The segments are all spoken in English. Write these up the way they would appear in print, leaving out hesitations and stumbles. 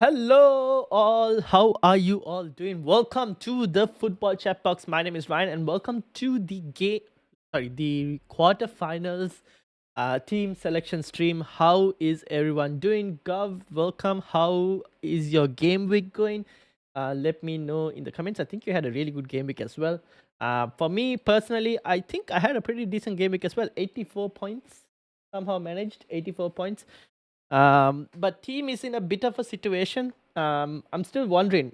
Hello, all. How are you all doing? Welcome to the Football Chat Box. My name is Ryan, and welcome to the quarterfinals team selection stream. How is everyone doing? Gov, welcome. How is your game week going? Let me know in the comments. I think you had a really good game week as well. For me personally, I think I had a pretty decent game week as well. 84 points. Somehow managed 84 points. But team is in a bit of a situation. I'm still wondering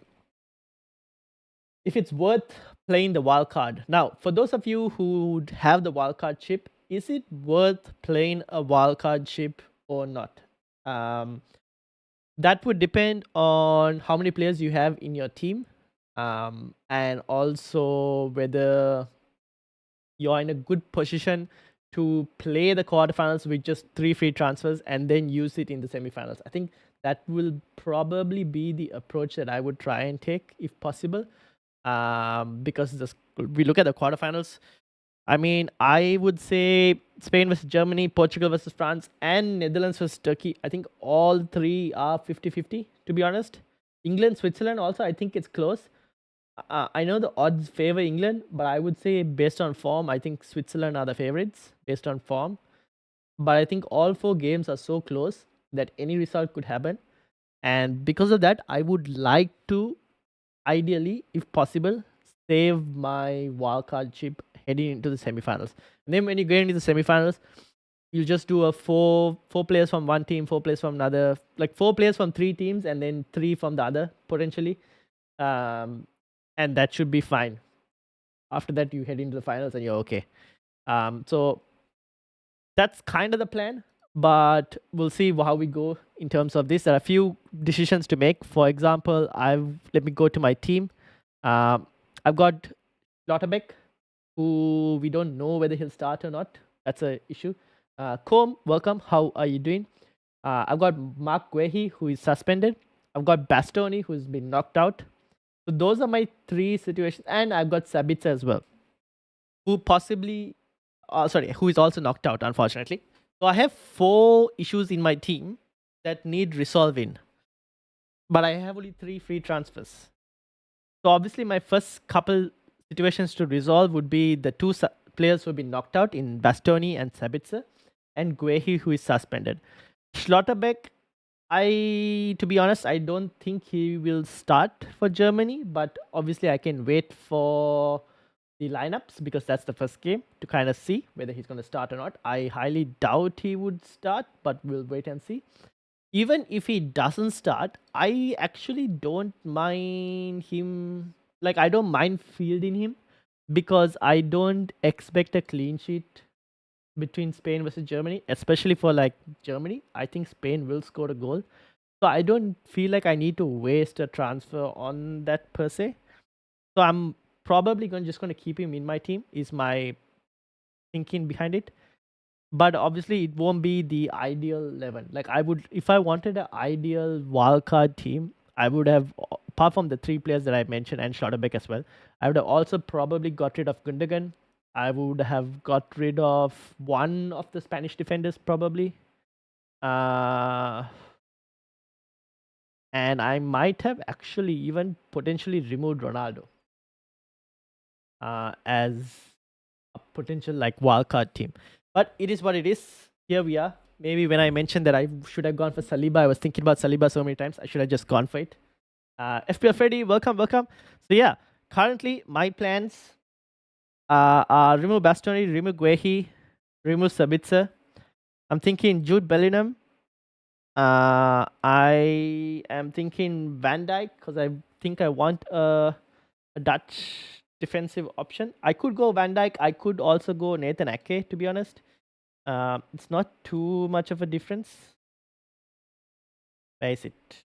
if it's worth playing the wild card. Now, for those of you who have the wild card chip, is it worth playing a wild card chip or not? Um, that would depend on how many players you have in your team, and also whether you're in a good position to play the quarterfinals with just 3 free transfers and then use it in the semifinals. I think that will probably be the approach that I would try and take if possible. Because we look at the quarterfinals. I mean, I would say Spain versus Germany, Portugal versus France, and Netherlands versus Turkey. I think all three are 50-50, to be honest. England, Switzerland also, I think it's close. I know the odds favor England, but I would say based on form, I think Switzerland are the favorites based on form. But I think all 4 games are so close that any result could happen. And because of that, I would like to, ideally, if possible, save my wildcard chip heading into the semifinals. And then when you get into the semifinals, you just do a four players from one team, 4 players from another, like 4 players from 3 teams, and then 3 from the other potentially. And that should be fine. After that, you head into the finals and you're okay. So that's kind of the plan, but we'll see how we go in terms of this. There are a few decisions to make. For example, let me go to my team. I've got Lauterbeck, who we don't know whether he'll start or not. That's an issue. Combe, welcome. How are you doing? I've got Mark Guehi, who is suspended. I've got Bastoni, who's been knocked out. So those are my 3 situations. And I've got Sabitzer as well, who possibly, who is also knocked out, unfortunately. So I have 4 issues in my team that need resolving. But I have only 3 free transfers. So obviously my first couple situations to resolve would be the 2 players who have been knocked out in Bastoni and Sabitzer, and Guehi, who is suspended. Schlotterbeck, to be honest, I don't think he will start for Germany, but obviously I can wait for the lineups because that's the first game to kind of see whether he's going to start or not. I highly doubt he would start, but we'll wait and see. Even if he doesn't start, I actually don't mind him. Like, I don't mind fielding him because I don't expect a clean sheet between Spain versus Germany, especially for like Germany. I think Spain will score a goal. So I don't feel like I need to waste a transfer on that per se. So I'm probably just going to keep him in my team is my thinking behind it. But obviously it won't be the ideal 11. Like, I would, if I wanted an ideal wildcard team, I would have, apart from the 3 players that I mentioned and Schlotterbeck as well, I would have also probably got rid of Gundogan. I would have got rid of one of the Spanish defenders probably. And I might have actually even potentially removed Ronaldo as a potential like wildcard team. But it is what it is. Here we are. Maybe when I mentioned that I should have gone for Saliba, I was thinking about Saliba so many times. I should have just gone for it. FPL Freddy, welcome. So yeah, currently my plans are remove Bastoni, remove Guehi, remove Sabitzer. I'm thinking Jude Bellingham. I am thinking Van Dijk because I think I want a Dutch defensive option. I could go Van Dijk. I could also go Nathan Ake, to be honest. It's not too much of a difference. Where is it?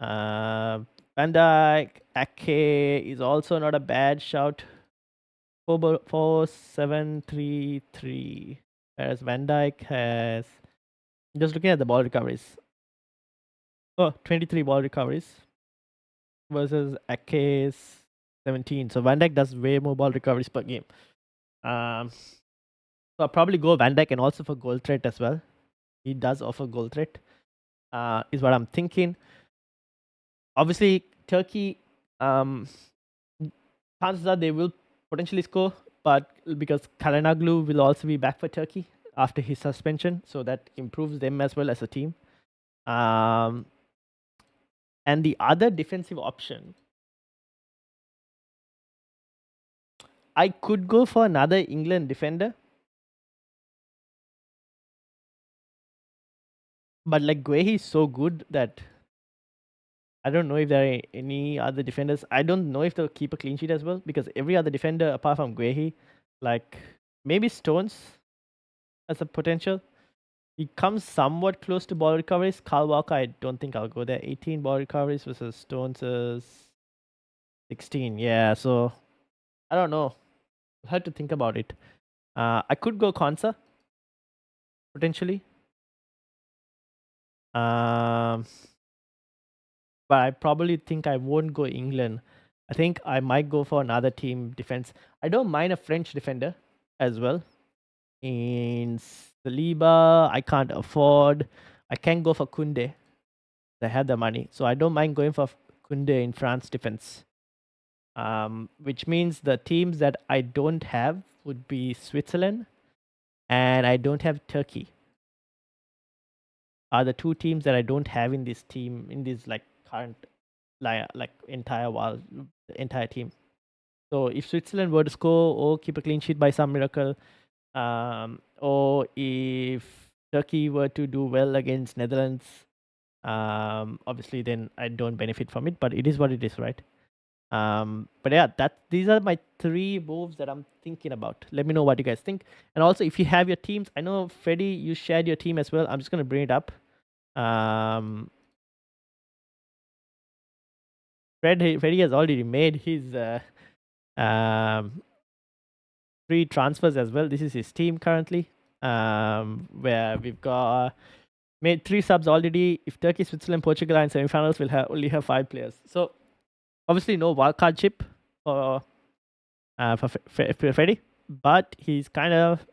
Van Dijk, Ake is also not a bad shout. 4-7-3-3. Whereas Van Dijk has, just looking at the ball recoveries. 23 ball recoveries versus Ake's 17. So Van Dijk does way more ball recoveries per game. So I'll probably go Van Dijk and also for goal threat as well. He does offer goal threat. is what I'm thinking. Obviously, Turkey, um, chances are they will potentially score, but because Karanaglu will also be back for Turkey after his suspension, so that improves them as well as a team. Um, and the other defensive option, I could go for another England defender, but like Guehi is so good that I don't know if there are any other defenders. I don't know if they'll keep a clean sheet as well because every other defender apart from Guehi, like maybe Stones as a potential. He comes somewhat close to ball recoveries. Carl Walker, I don't think I'll go there. 18 ball recoveries versus Stones' 16. Yeah, so I don't know. I had to think about it. I could go Konsa potentially. Um, but I probably think I won't go England. I think I might go for another team defense. I don't mind a French defender as well. In Saliba, I can't afford. I can go for Kunde. I have the money, so I don't mind going for Kunde in France defense. Which means the teams that I don't have would be Switzerland, and I don't have Turkey. Are the two teams that I don't have in this team in this like current like entire team. So if Switzerland were to score or keep a clean sheet by some miracle, or if Turkey were to do well against Netherlands, obviously then I don't benefit from it, but it is what it is, right? But yeah, these are my three moves that I'm thinking about. Let me know what you guys think. And also, if you have your teams, I know Freddie, you shared your team as well. I'm just gonna bring it up. Um, Freddie has already made his um, free transfers as well. This is his team currently, where we've got made 3 subs already. If Turkey, Switzerland, Portugal are in semifinals, we'll only have 5 players. So obviously no wildcard chip for Freddie, but he's kind of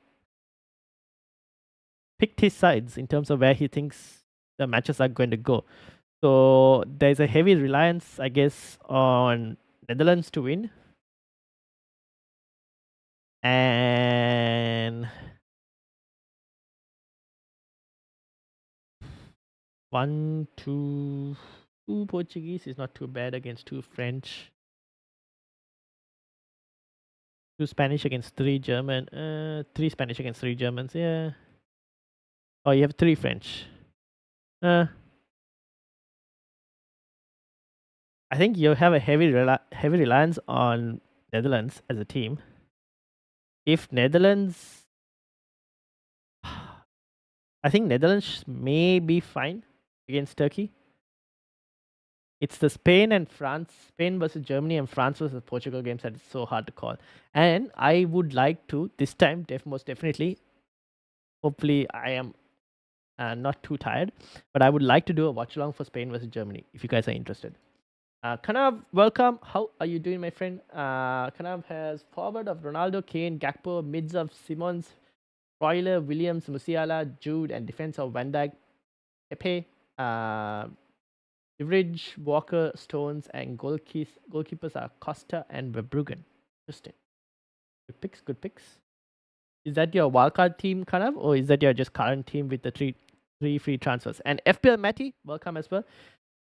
picked his sides in terms of where he thinks the matches are going to go. So there's a heavy reliance, I guess, on Netherlands to win. And two Portuguese is not too bad against 2 French. 2 Spanish against 3 German. 3 Spanish against 3 Germans. Yeah. Oh, you have 3 French. I think you have a heavy reliance on Netherlands as a team. If Netherlands, I think Netherlands may be fine against Turkey. It's the Spain versus Germany and France versus Portugal games that is so hard to call. And I would like to this time, most definitely. Hopefully, I am not too tired, but I would like to do a watch along for Spain versus Germany if you guys are interested. Kanav, welcome. How are you doing, my friend? Kanav has forward of Ronaldo, Kane, Gakpo, mids of Simons, Royler, Williams, Musiala, Jude, and defense of Van Dijk, Pepe, Ridge, Walker, Stones, and goalkeepers are Costa and Verbruggen. Interesting. Good picks, good picks. Is that your wildcard team, Kanav, or is that your just current team with the three free transfers? And FPL Matty, welcome as well.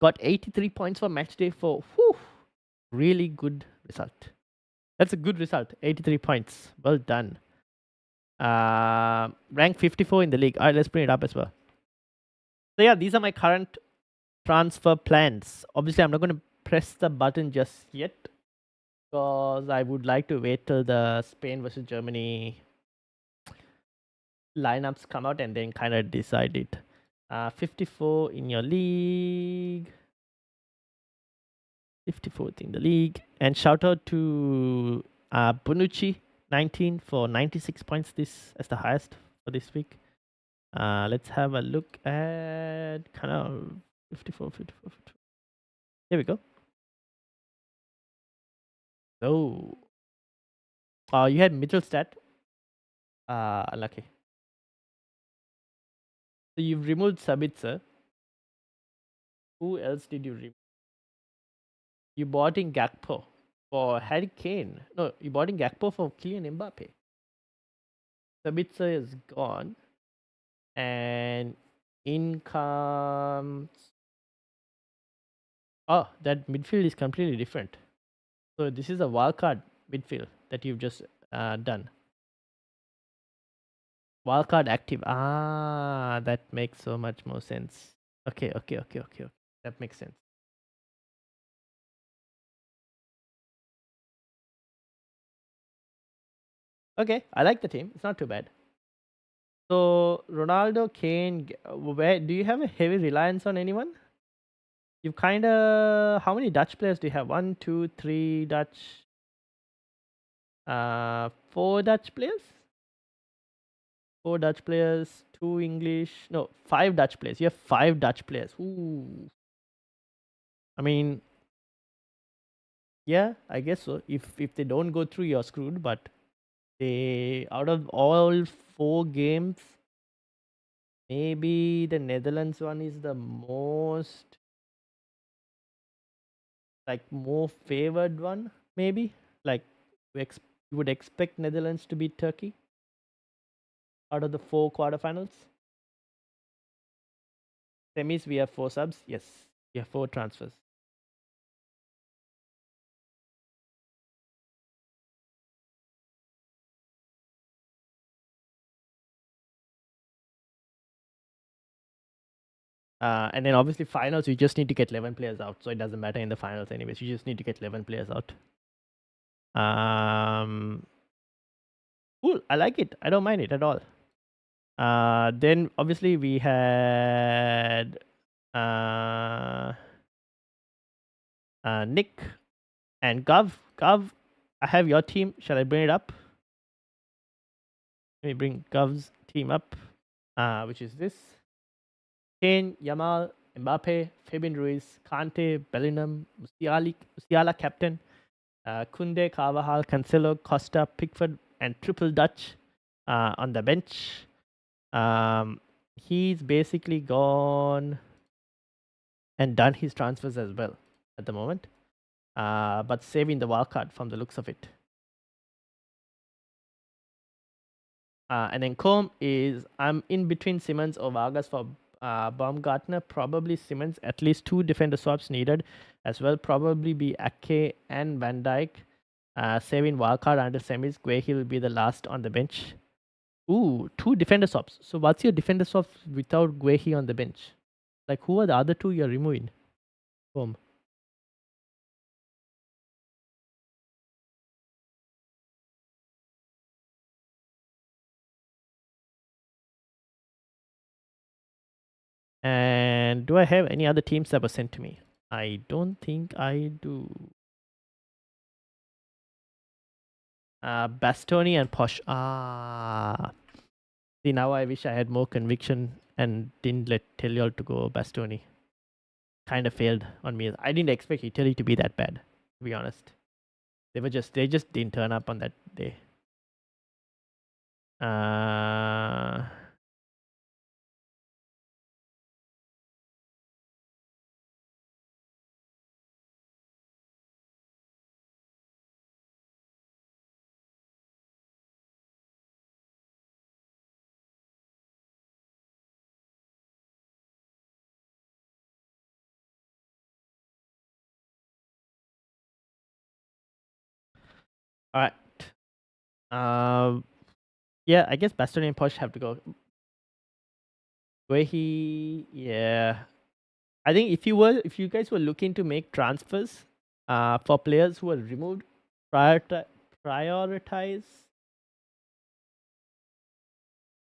Got 83 points for match day for really good result. That's a good result. 83 points. Well done. Rank 54 in the league. Alright, let's bring it up as well. So yeah, these are my current transfer plans. Obviously, I'm not going to press the button just yet because I would like to wait till the Spain versus Germany lineups come out and then kind of decide it. 54 in your league. 54th in the league. And shout out to Bonucci 19 for 96 points this as the highest for this week. Let's have a look at kind of 54. Here we go. Oh, you had Mittelstadt. Unlucky. So you've removed Sabitzer. Who else did you You bought in Gakpo for Harry Kane. No, you bought in Gakpo for Kylian Mbappe. Sabitzer is gone. And in comes. Oh, that midfield is completely different. So this is a wildcard midfield that you've just done. Wildcard active. Ah, that makes so much more sense. Okay. That makes sense. Okay, I like the team. It's not too bad. So Ronaldo, Kane, where do you have a heavy reliance on anyone? You've kind of how many Dutch players do you have? One, two, three Dutch. Four Dutch players. Four Dutch players. Two English. No, five Dutch players. You have five Dutch players. Ooh. I mean, yeah, I guess so. If they don't go through, you're screwed. But they out of all four games, maybe the Netherlands one is the most like more favored one. Maybe like you would expect Netherlands to beat Turkey out of the four quarterfinals. Semis we have four subs. Yes, we have four transfers. And then obviously finals, you just need to get 11 players out. So it doesn't matter in the finals anyways. You just need to get 11 players out. Cool. I like it. I don't mind it at all. Then obviously we had Nick and Gov. Gov, I have your team. Shall I bring it up? Let me bring Gov's team up, which is this. Kane, Yamal, Mbappe, Fabian Ruiz, Kante, Bellingham, Musiala captain, Kunde, Carvajal, Cancelo, Costa, Pickford, and Triple Dutch on the bench. He's basically gone and done his transfers as well at the moment, but saving the wildcard from the looks of it. And then Combe is I'm in between Simmons or Vargas for Baumgartner. Probably Simmons. At least two defender swaps needed as well. Probably be Ake and Van Dijk. Saving wildcard under semis. Guehi will be the last on the bench. Ooh, two defender swaps. So what's your defender swaps without Guehi on the bench? Like who are the other two you're removing? Combe. And do I have any other teams that were sent to me? I don't think I do. Bastoni and Posh. See, now I wish I had more conviction and didn't tell y'all to go Bastoni. Kind of failed on me. I didn't expect Italy to be that bad, to be honest. They just didn't turn up on that day. All right. Yeah, I guess Bastoni and Posh have to go. Yeah. I think if you guys were looking to make transfers, for players who were removed, prioritize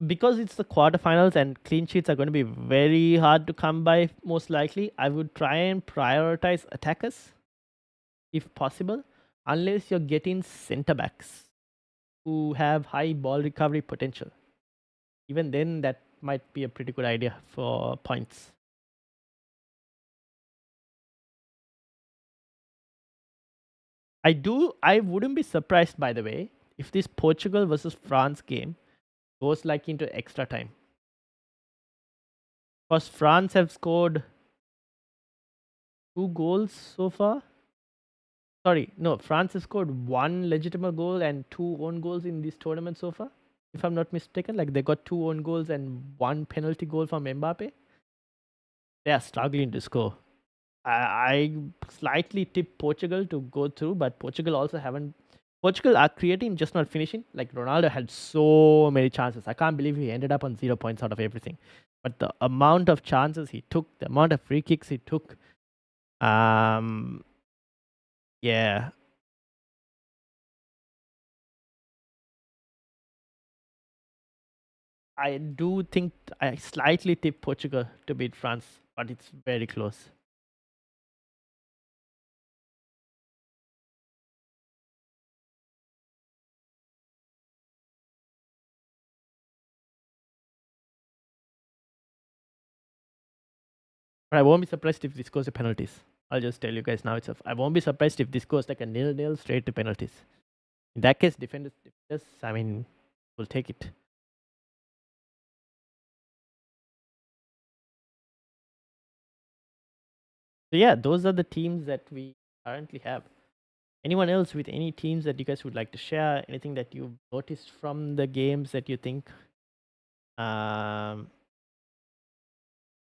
because it's the quarterfinals and clean sheets are going to be very hard to come by. Most likely, I would try and prioritize attackers if possible, unless you're getting center backs who have high ball recovery potential. Even then, that might be a pretty good idea for points. I wouldn't be surprised, by the way, if this Portugal versus France game goes like into extra time. Because France have scored 2 goals so far. Sorry, no, France has scored 1 legitimate goal and 2 own goals in this tournament so far. If I'm not mistaken, like they got 2 own goals and 1 penalty goal from Mbappe. They are struggling to score. I slightly tip Portugal to go through, but Portugal also haven't. Portugal are creating, just not finishing. Like Ronaldo had so many chances. I can't believe he ended up on 0 points out of everything. But the amount of chances he took, the amount of free kicks he took, yeah, I do think I slightly tip Portugal to beat France, but it's very close. But I won't be surprised if this goes to penalties. I'll just tell you guys now. I won't be surprised if this goes like a 0-0 straight to penalties. In that case, defenders, I mean, will take it. So yeah, those are the teams that we currently have. Anyone else with any teams that you guys would like to share? Anything that you've noticed from the games that you think um,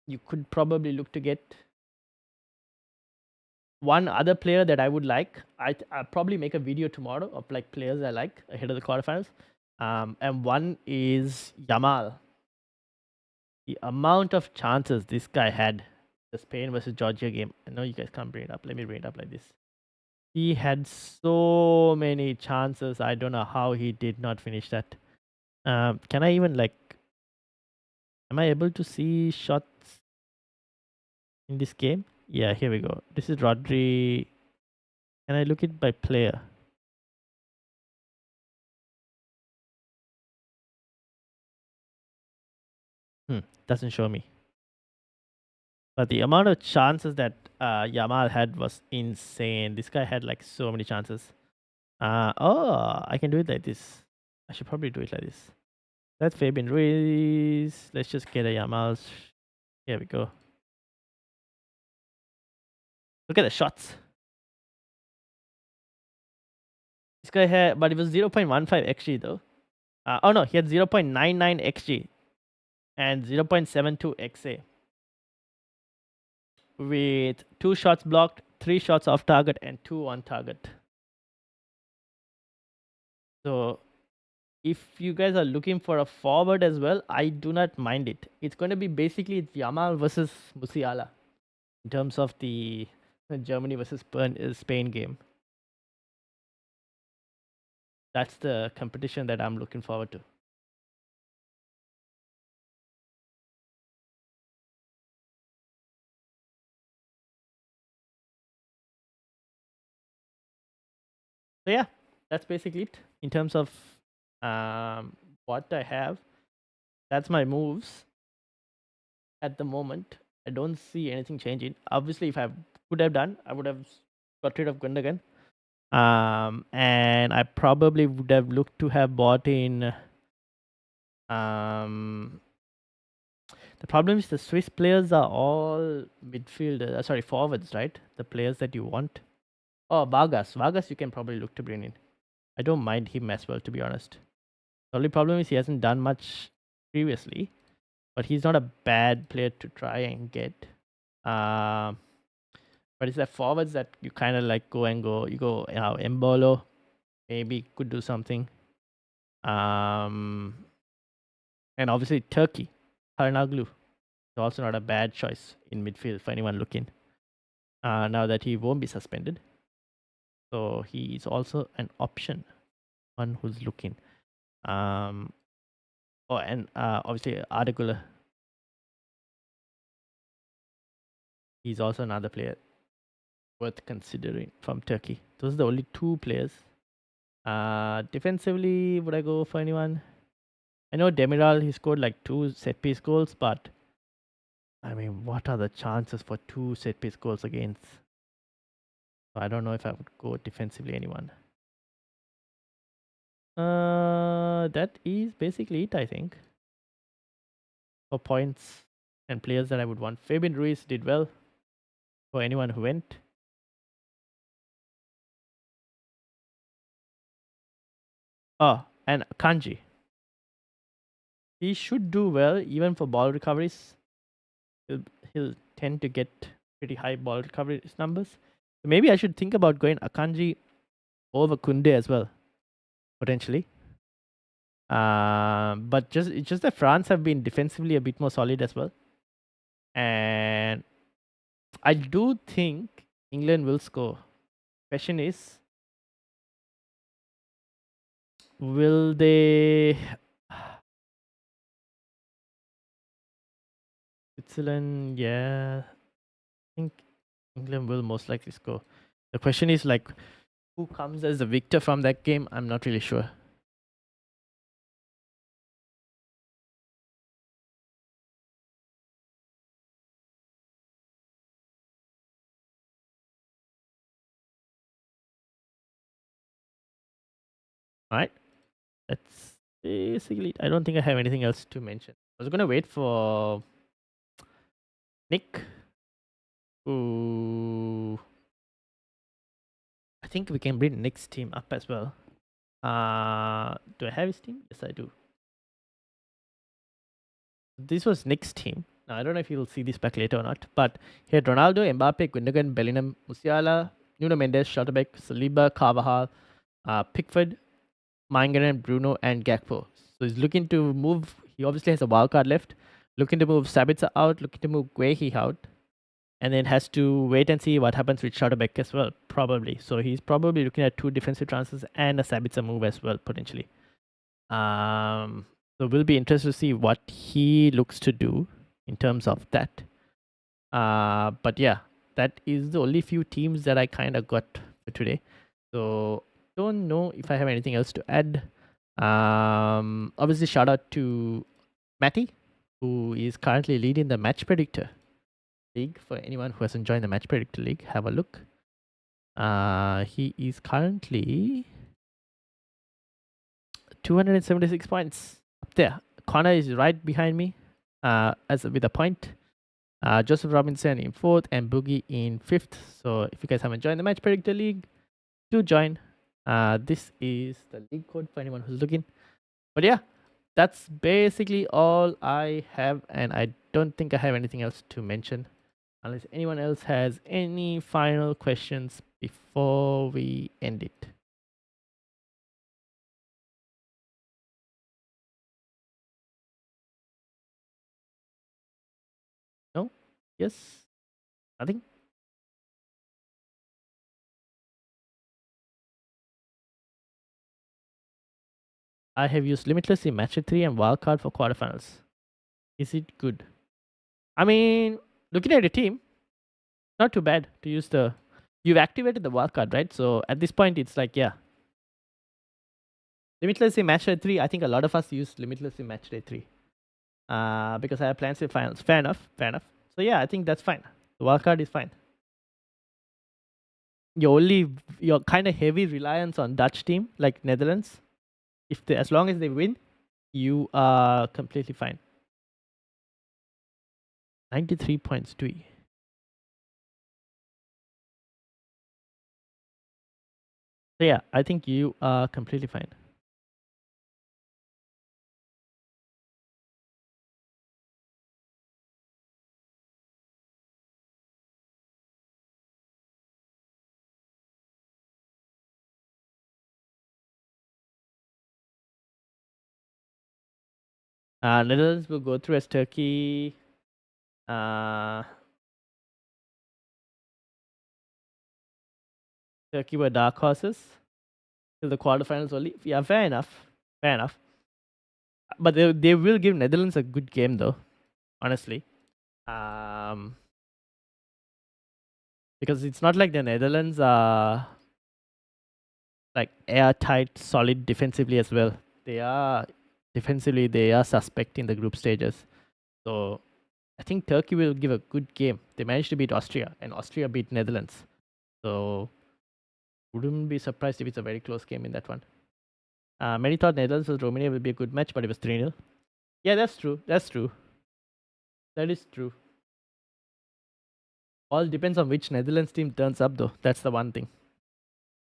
you could probably look to get? One other player that I would like, I'll probably make a video tomorrow of like players I like ahead of the quarterfinals. And one is Yamal. The amount of chances this guy had, the Spain versus Georgia game. I know you guys can't bring it up. Let me bring it up like this. He had so many chances. I don't know how he did not finish that. Can I even like? Am I able to see shots in this game? Yeah, here we go. This is Rodri. Can I look it by player? Doesn't show me. But the amount of chances that Yamal had was insane. This guy had like so many chances. Oh, I can do it like this. I should probably do it like this. That's Fabian Ruiz. Let's just get a Yamal. Here we go. Look at the shots. This guy had, but it was 0.15 xg though. Oh no, he had 0.99 xg and 0.72 xa with 2 shots blocked, 3 shots off target, and 2 on target. So if you guys are looking for a forward as well, I do not mind it. It's going to be basically Yamal versus Musiala in terms of the Germany versus Spain game. That's the competition that I'm looking forward to. So yeah, that's basically it in terms of what I have. That's my moves at the moment. I don't see anything changing. Obviously, if I could have done, I would have got rid of Gundogan. And I probably would have looked to have bought in. The problem is the Swiss players are all midfielders. Sorry, forwards, right? The players that you want. Oh, Vargas. Vargas, you can probably look to bring in. I don't mind him as well, to be honest. The only problem is he hasn't done much previously, but he's not a bad player to try and get. But it's the forwards that you kind of like go and go. You go, Embolo, maybe could do something. And obviously Turkey, Harnaglu is also not a bad choice in midfield for anyone looking. Now that he won't be suspended, so he is also an option. One who's looking. And obviously Ardagula. He's also another player worth considering from Turkey. Those are the only 2 players. Defensively, would I go for anyone? I know Demiral, he scored like 2 set piece goals, but I mean, what are the chances for 2 set piece goals against? So I don't know if I would go defensively anyone. That is basically it, I think. For points and players that I would want. Fabian Ruiz did well. for anyone who went. Oh, and Kanji. He should do well even for ball recoveries. He'll, he'll tend to get pretty high ball recovery numbers. So maybe I should think about going Akanji over Kunde as well, potentially. But it's just that France have been defensively a bit more solid as well. And I do think England will score. Question is, will they? Switzerland, yeah. I think England will most likely score. The question is like, who comes as the victor from that game? I'm not really sure. All right, that's basically. I don't think I have anything else to mention. I was gonna wait for Nick, who I think we can bring Nick's team up as well. Do I have his team? Yes, I do. This was Nick's team. Now, I don't know if you'll see this back later or not, but he had Ronaldo, Mbappe, Gundogan, Bellingham, Musiala, Nuno Mendes, Schlotterbeck, Saliba, Carvajal, Pickford, Mangaren, Bruno, and Gakpo. So he's looking to move. He obviously has a wild card left. Looking to move Sabitzer out, looking to move Guehi out, and then has to wait and see what happens with Schlotterbeck as well, probably. So he's probably looking at 2 defensive transfers and a Sabitzer move as well, potentially. So we'll be interested to see what he looks to do in terms of that. But yeah, that is the only few teams that I kind of got for today. So don't know if I have anything else to add. Obviously, shout out to Matty, who is currently leading the Match Predictor League. For anyone who hasn't joined the Match Predictor League, have a look. He is currently 276 points up there. Connor is right behind me, as with a point. Joseph Robinson in 4th and Boogie in 5th. So if you guys haven't joined the Match Predictor League, do join. This is the league code for anyone who's looking. But yeah, that's basically all I have, and I don't think I have anything else to mention unless anyone else has any final questions before we end it. No? Yes? Nothing? I have used Limitless in Match 3 and Wildcard for quarterfinals. Is it good? I mean, looking at the team, not too bad to use the. You've activated the wildcard, right? So at this point, it's like, yeah. Limitless in Match Day 3, I think a lot of us use Limitless in Match Day 3. Because I have plans for finals. Fair enough. Fair enough. So yeah, I think that's fine. The wildcard is fine. Your kind of heavy reliance on Dutch team like Netherlands. As long as they win, you are completely fine. 93 points, do we? So yeah, I think you are completely fine. Netherlands will go through as Turkey. Turkey were dark horses till the quarterfinals only. Yeah, fair enough. Fair enough. But they will give Netherlands a good game though, honestly. Because it's not like the Netherlands are like airtight, solid defensively as well. They are defensively they are suspect in the group stages. So I think Turkey will give a good game. They managed to beat Austria, and Austria beat Netherlands. So wouldn't be surprised if it's a very close game in that one. Many thought Netherlands versus Romania will be a good match, but it was 3-0. Yeah, that's true. That's true. That is true. All depends on which Netherlands team turns up, though. That's the one thing.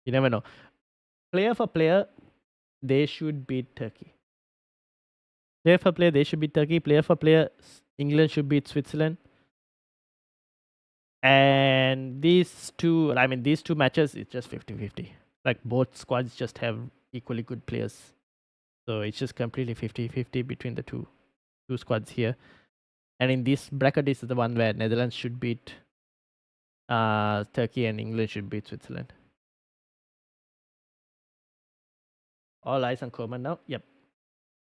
You never know. Player for player, they should beat Turkey. Player for player, they should beat Turkey. Player for player, England should beat Switzerland. And these two matches, it's just 50-50. Like both squads just have equally good players. So it's just completely 50-50 between the two squads here. And in this bracket, this is the one where Netherlands should beat Turkey and England should beat Switzerland. All eyes on Koeman now. Yep.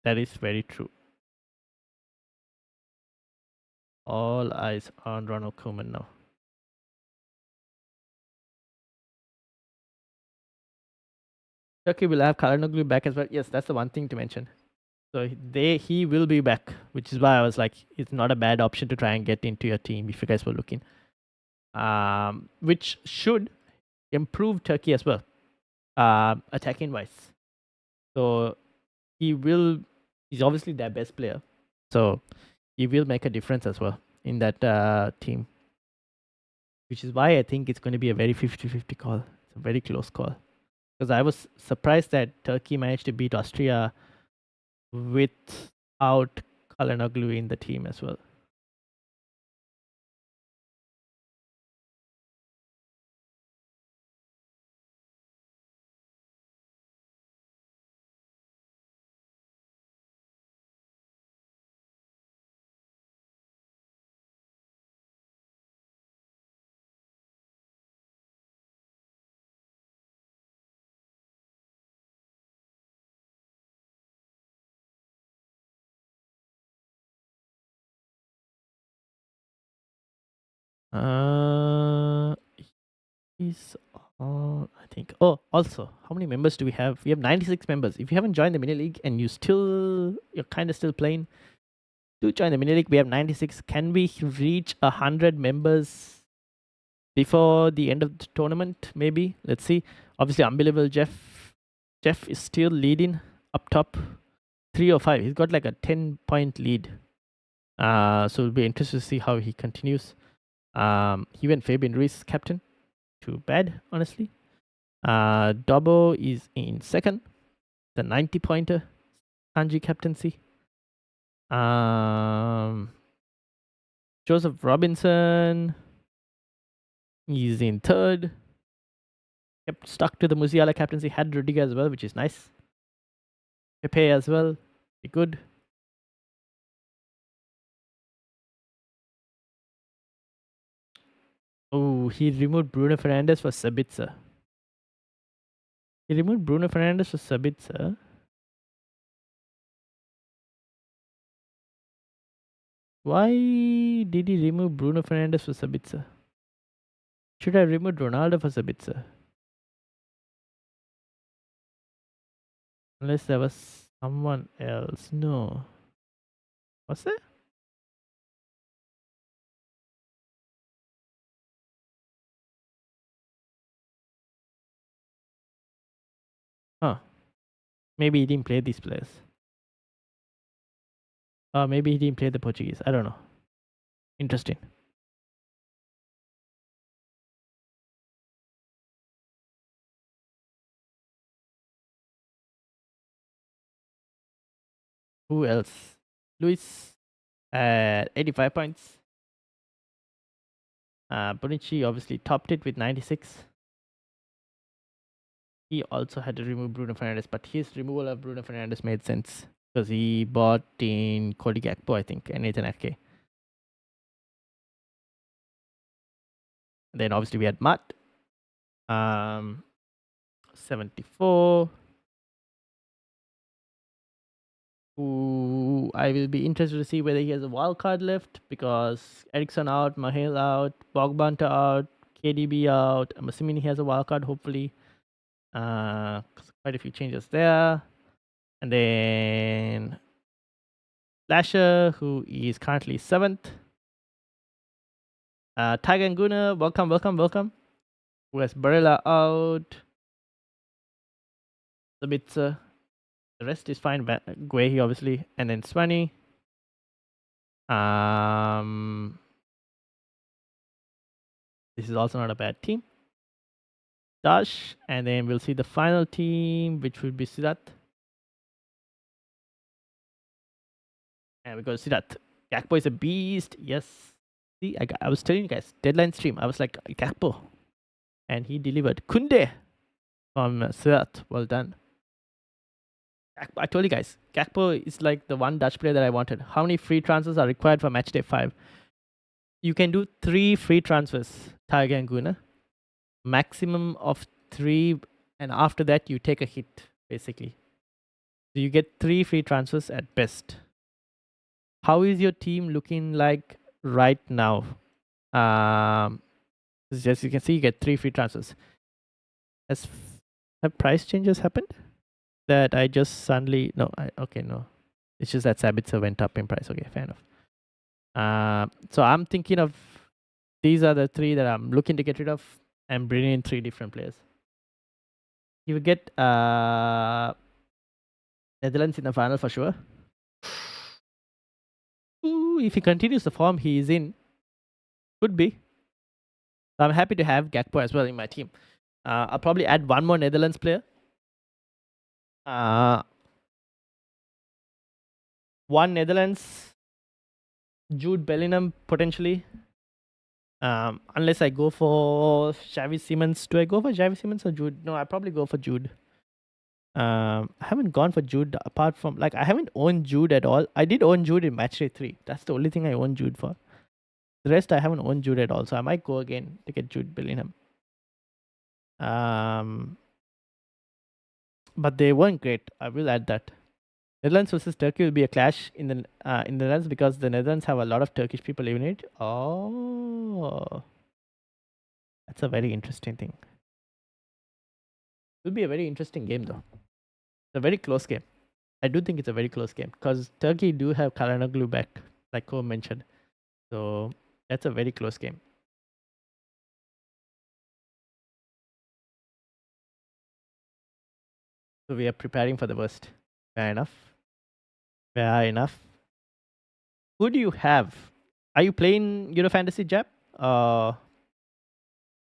That is very true. All eyes on Ronald Koeman now. Turkey will have Karanoglu back as well. Yes, that's the one thing to mention. So he will be back, which is why I was like, it's not a bad option to try and get into your team if you guys were looking. Which should improve Turkey as well, attacking wise. So he's obviously their best player. So he will make a difference as well in that team. Which is why I think it's going to be a very 50-50 call. It's a very close call. Because I was surprised that Turkey managed to beat Austria without Kalanoglu in the team as well. He's all, I think. Oh, also, how many members do we have? We have 96 members. If you haven't joined the mini league and you're kind of still playing, do join the mini league. We have 96. Can we reach 100 members before the end of the tournament? Maybe. Let's see. Obviously, unbelievable Jeff is still leading up top, 3 or 5. He's got like a 10-point lead. So it'll be interesting to see how he continues. He went Fabian Ruiz captain. Too bad, honestly. Dobbo is in second, the 90-pointer, Kanji captaincy. Joseph Robinson is in third. Kept stuck to the Musiala captaincy. Had Rudiger as well, which is nice. Pepe as well, be good. Oh, he removed Bruno Fernandes for Sabitzer. He removed Bruno Fernandes for Sabitzer. Why did he remove Bruno Fernandes for Sabitzer? Should I remove Ronaldo for Sabitzer? Unless there was someone else. No. Was there? Huh. Maybe he didn't play these players. Maybe he didn't play the Portuguese. I don't know. Interesting. Who else? Luis at 85 points. Bonucci obviously topped it with 96. He also had to remove Bruno Fernandes, but his removal of Bruno Fernandes made sense because he bought in Cody Gakpo, I think, and Nathan Ake. And then obviously we had Matt. 74. Who I will be interested to see whether he has a wild card left because Ericsson out, Mahale out, Bogbanta out, KDB out. I'm assuming he has a wild card, hopefully. Quite a few changes there. And then Lasher, who is currently 7th. Tiger and Guna, welcome. Who has Barella out. Sabitzer. The rest is fine. Guehi, obviously. And then Swanee. This is also not a bad team. Dash, and then we'll see the final team, which would be Siddharth. And we go Siddharth. Gakpo is a beast. Yes. See, I was telling you guys, deadline stream. I was like, Gakpo. And he delivered. Kunde from Siddharth. Well done. I told you guys, Gakpo is like the one Dutch player that I wanted. How many free transfers are required for match day 5? You can do 3 free transfers, Tiger and Guna. Maximum of 3, and after that, you take a hit, basically. So you get 3 free transfers at best. How is your team looking like right now? As you can see, you get 3 free transfers. Have price changes happened? That I just suddenly no. It's just that Sabitzer went up in price. Okay, fair enough. So I'm thinking of these are the 3 that I'm looking to get rid of and bring in 3 different players. You will get Netherlands in the final for sure. Ooh, if he continues the form he is in, could be. I'm happy to have Gakpo as well in my team. I'll probably add 1 more Netherlands player. 1 Netherlands, Jude Bellingham potentially. Unless I go for Xavi Simons. Do I go for Xavi Simons or Jude? No, I probably go for Jude. I haven't gone for Jude apart from I haven't owned Jude at all. I did own Jude in matchday 3. That's the only thing I own Jude for. The rest I haven't owned Jude at all, so I might go again to get Jude Bellingham. But they weren't great. I will add that. Netherlands versus Turkey will be a clash in the Netherlands because the Netherlands have a lot of Turkish people living in it. Oh, that's a very interesting thing. It will be a very interesting game though. It's a very close game. I do think it's a very close game because Turkey do have Karanoglu back, like Ko mentioned. So that's a very close game. So we are preparing for the worst. Fair enough. Fair enough. Who do you have? Are you playing Euro Fantasy Jap?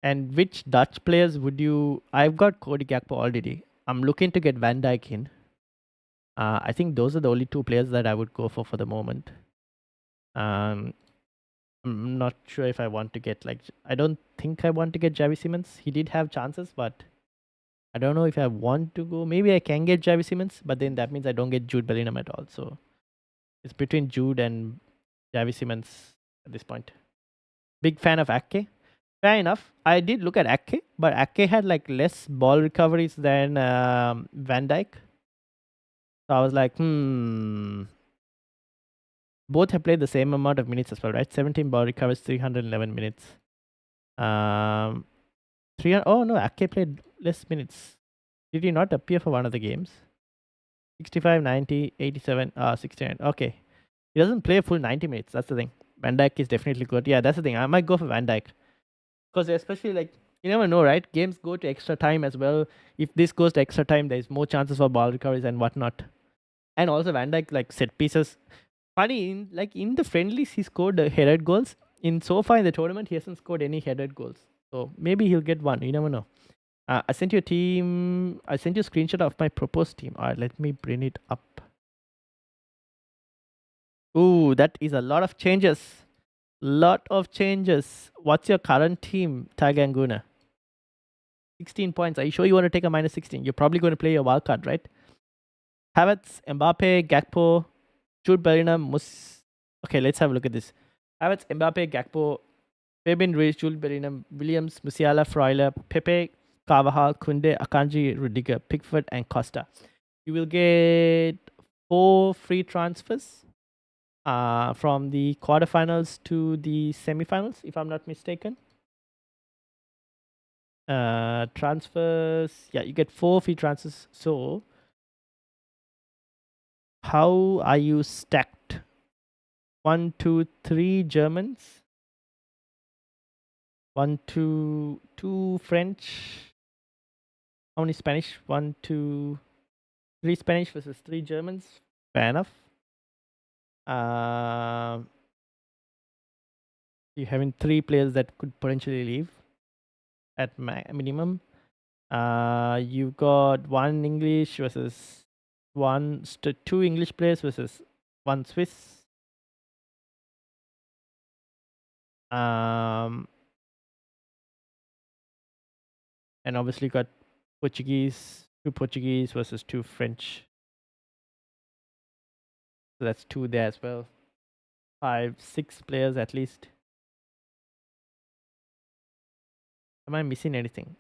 And which Dutch players would you? I've got Cody Gakpo already. I'm looking to get Van Dijk in. I think those are the only 2 players that I would go for the moment. I'm not sure if I want to get I don't think I want to get Xavi Simons. He did have chances, but I don't know if I want to go. Maybe I can get Xavi Simons, but then that means I don't get Jude Bellingham at all. So it's between Jude and Xavi Simons at this point. Big fan of Ake. Fair enough. I did look at Ake, but Ake had less ball recoveries than Van Dijk. So I was like, both have played the same amount of minutes as well, right? 17 ball recoveries, 311 minutes. 300. Oh no, Ake played less minutes. Did he not appear for one of the games? 65, 90, 87, 69. Okay. He doesn't play a full 90 minutes. That's the thing. Van Dijk is definitely good. Yeah, that's the thing. I might go for Van Dijk. Because especially you never know, right? Games go to extra time as well. If this goes to extra time, there's more chances for ball recoveries and whatnot. And also Van Dijk set pieces. Funny, in the friendlies he scored headed goals. So far in the tournament he hasn't scored any headed goals. So maybe he'll get one. You never know. I sent you a team. I sent you a screenshot of my proposed team. Alright, let me bring it up. Ooh, that is a lot of changes. What's your current team, Tiger and Guna? 16 points. Are you sure you want to take a minus 16? You're probably going to play your wildcard, right? Havertz, Mbappe, Gakpo, Jude Bellingham, Okay, let's have a look at this. Havertz, Mbappe, Gakpo, Fabian Ruiz, Jude Bellingham, Williams, Musiala, Freuler, Pepe, Carvajal, Kunde, Akanji, Rudiger, Pickford, and Costa. You will get 4 free transfers from the quarterfinals to the semifinals, if I'm not mistaken. Transfers, yeah, you get 4 free transfers. So how are you stacked? 1, 2, 3 Germans, 1, 2, 2 French. How many Spanish? 1, 2, 3 Spanish versus 3 Germans. Fair enough. You're having 3 players that could potentially leave at minimum. You got 1 English versus 2 English players versus 1 Swiss. And obviously got Portuguese, 2 Portuguese versus 2 French. So that's 2 there as well. 5, 6 players at least. Am I missing anything?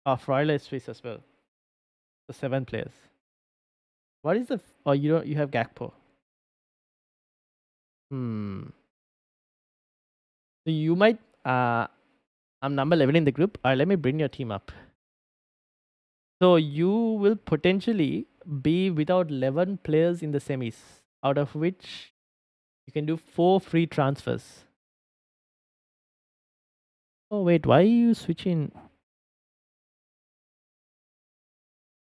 Oh, Freuler is Swiss as well. So 7 players. What is the? Oh, you have Gakpo. So you might. I'm number 11 in the group. Let me bring your team up. So you will potentially be without 11 players in the semis, out of which you can do 4 free transfers. Oh wait, why are you switching?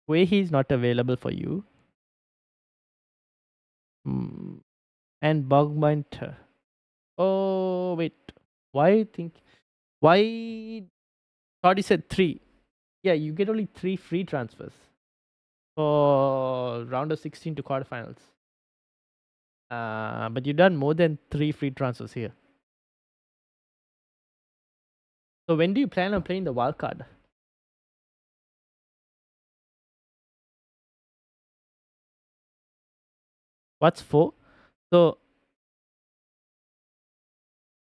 He is not available for you. And Bogminter. Oh wait, why thought you said 3? Yeah, you get only 3 free transfers for round of 16 to quarterfinals. But you've done more than 3 free transfers here. So when do you plan on playing the wildcard? What's 4? So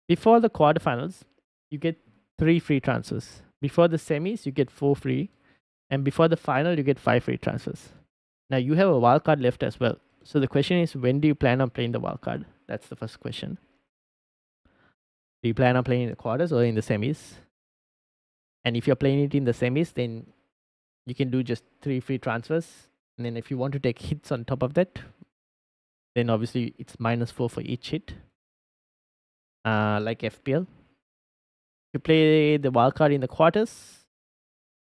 before the quarterfinals, you get 3 free transfers. Before the semis, you get 4 free. And before the final, you get 5 free transfers. Now you have a wildcard left as well. So the question is, when do you plan on playing the wildcard? That's the first question. Do you plan on playing in the quarters or in the semis? And if you're playing it in the semis, then you can do just 3 free transfers. And then if you want to take hits on top of that, then obviously it's -4 for each hit. Like FPL. If you play the wildcard in the quarters,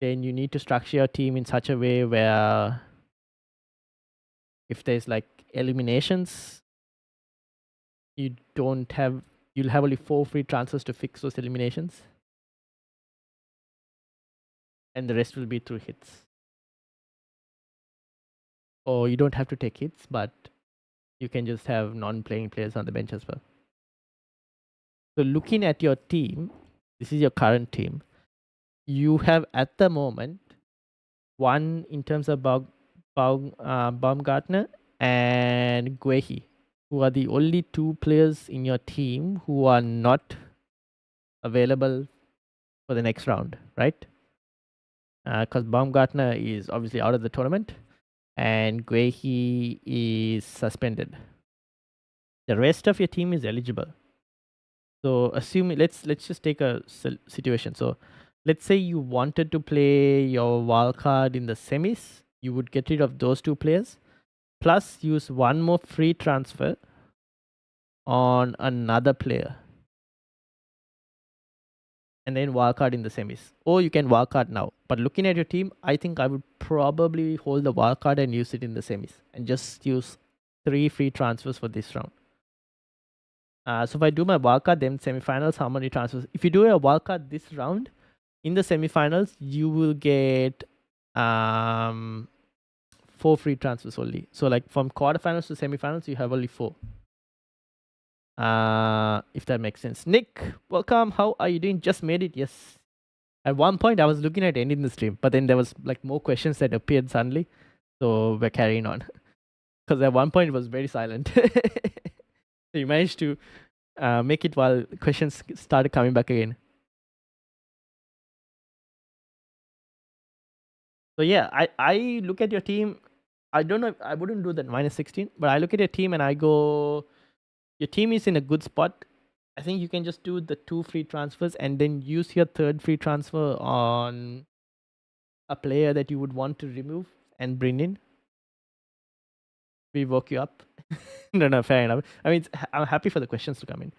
then you need to structure your team in such a way where if there's like eliminations, you'll have only 4 free transfers to fix those eliminations. And the rest will be through hits. Or you don't have to take hits, but you can just have non-playing players on the bench as well. So looking at your team, this is your current team. You have at the moment 1 in terms of Baumgartner and Guehi, who are the only 2 players in your team who are not available for the next round, right? Because Baumgartner is obviously out of the tournament and Guehi is suspended. The rest of your team is eligible. So assuming let's just take a situation. So let's say you wanted to play your wildcard in the semis, you would get rid of those 2 players, plus use 1 more free transfer on another player, and then wildcard in the semis. Or you can wildcard now. But looking at your team, I think I would probably hold the wildcard and use it in the semis, and just use 3 free transfers for this round. So if I do my wildcard, then semifinals, how many transfers? If you do a wildcard this round, in the semifinals, you will get 4 free transfers only. So like from quarterfinals to semifinals, you have only 4. If that makes sense. Nick, welcome. How are you doing? Just made it. Yes. At one point, I was looking at ending the stream, but then there was like more questions that appeared suddenly. So we're carrying on. Because at one point, it was very silent. So you managed to make it while questions started coming back again. So yeah, I look at your team. I don't know. I wouldn't do that -16, but I look at your team and I go, your team is in a good spot. I think you can just do the 2 free transfers and then use your 3rd free transfer on a player that you would want to remove and bring in. We woke you up. No, fair enough. I mean, I'm happy for the questions to come in.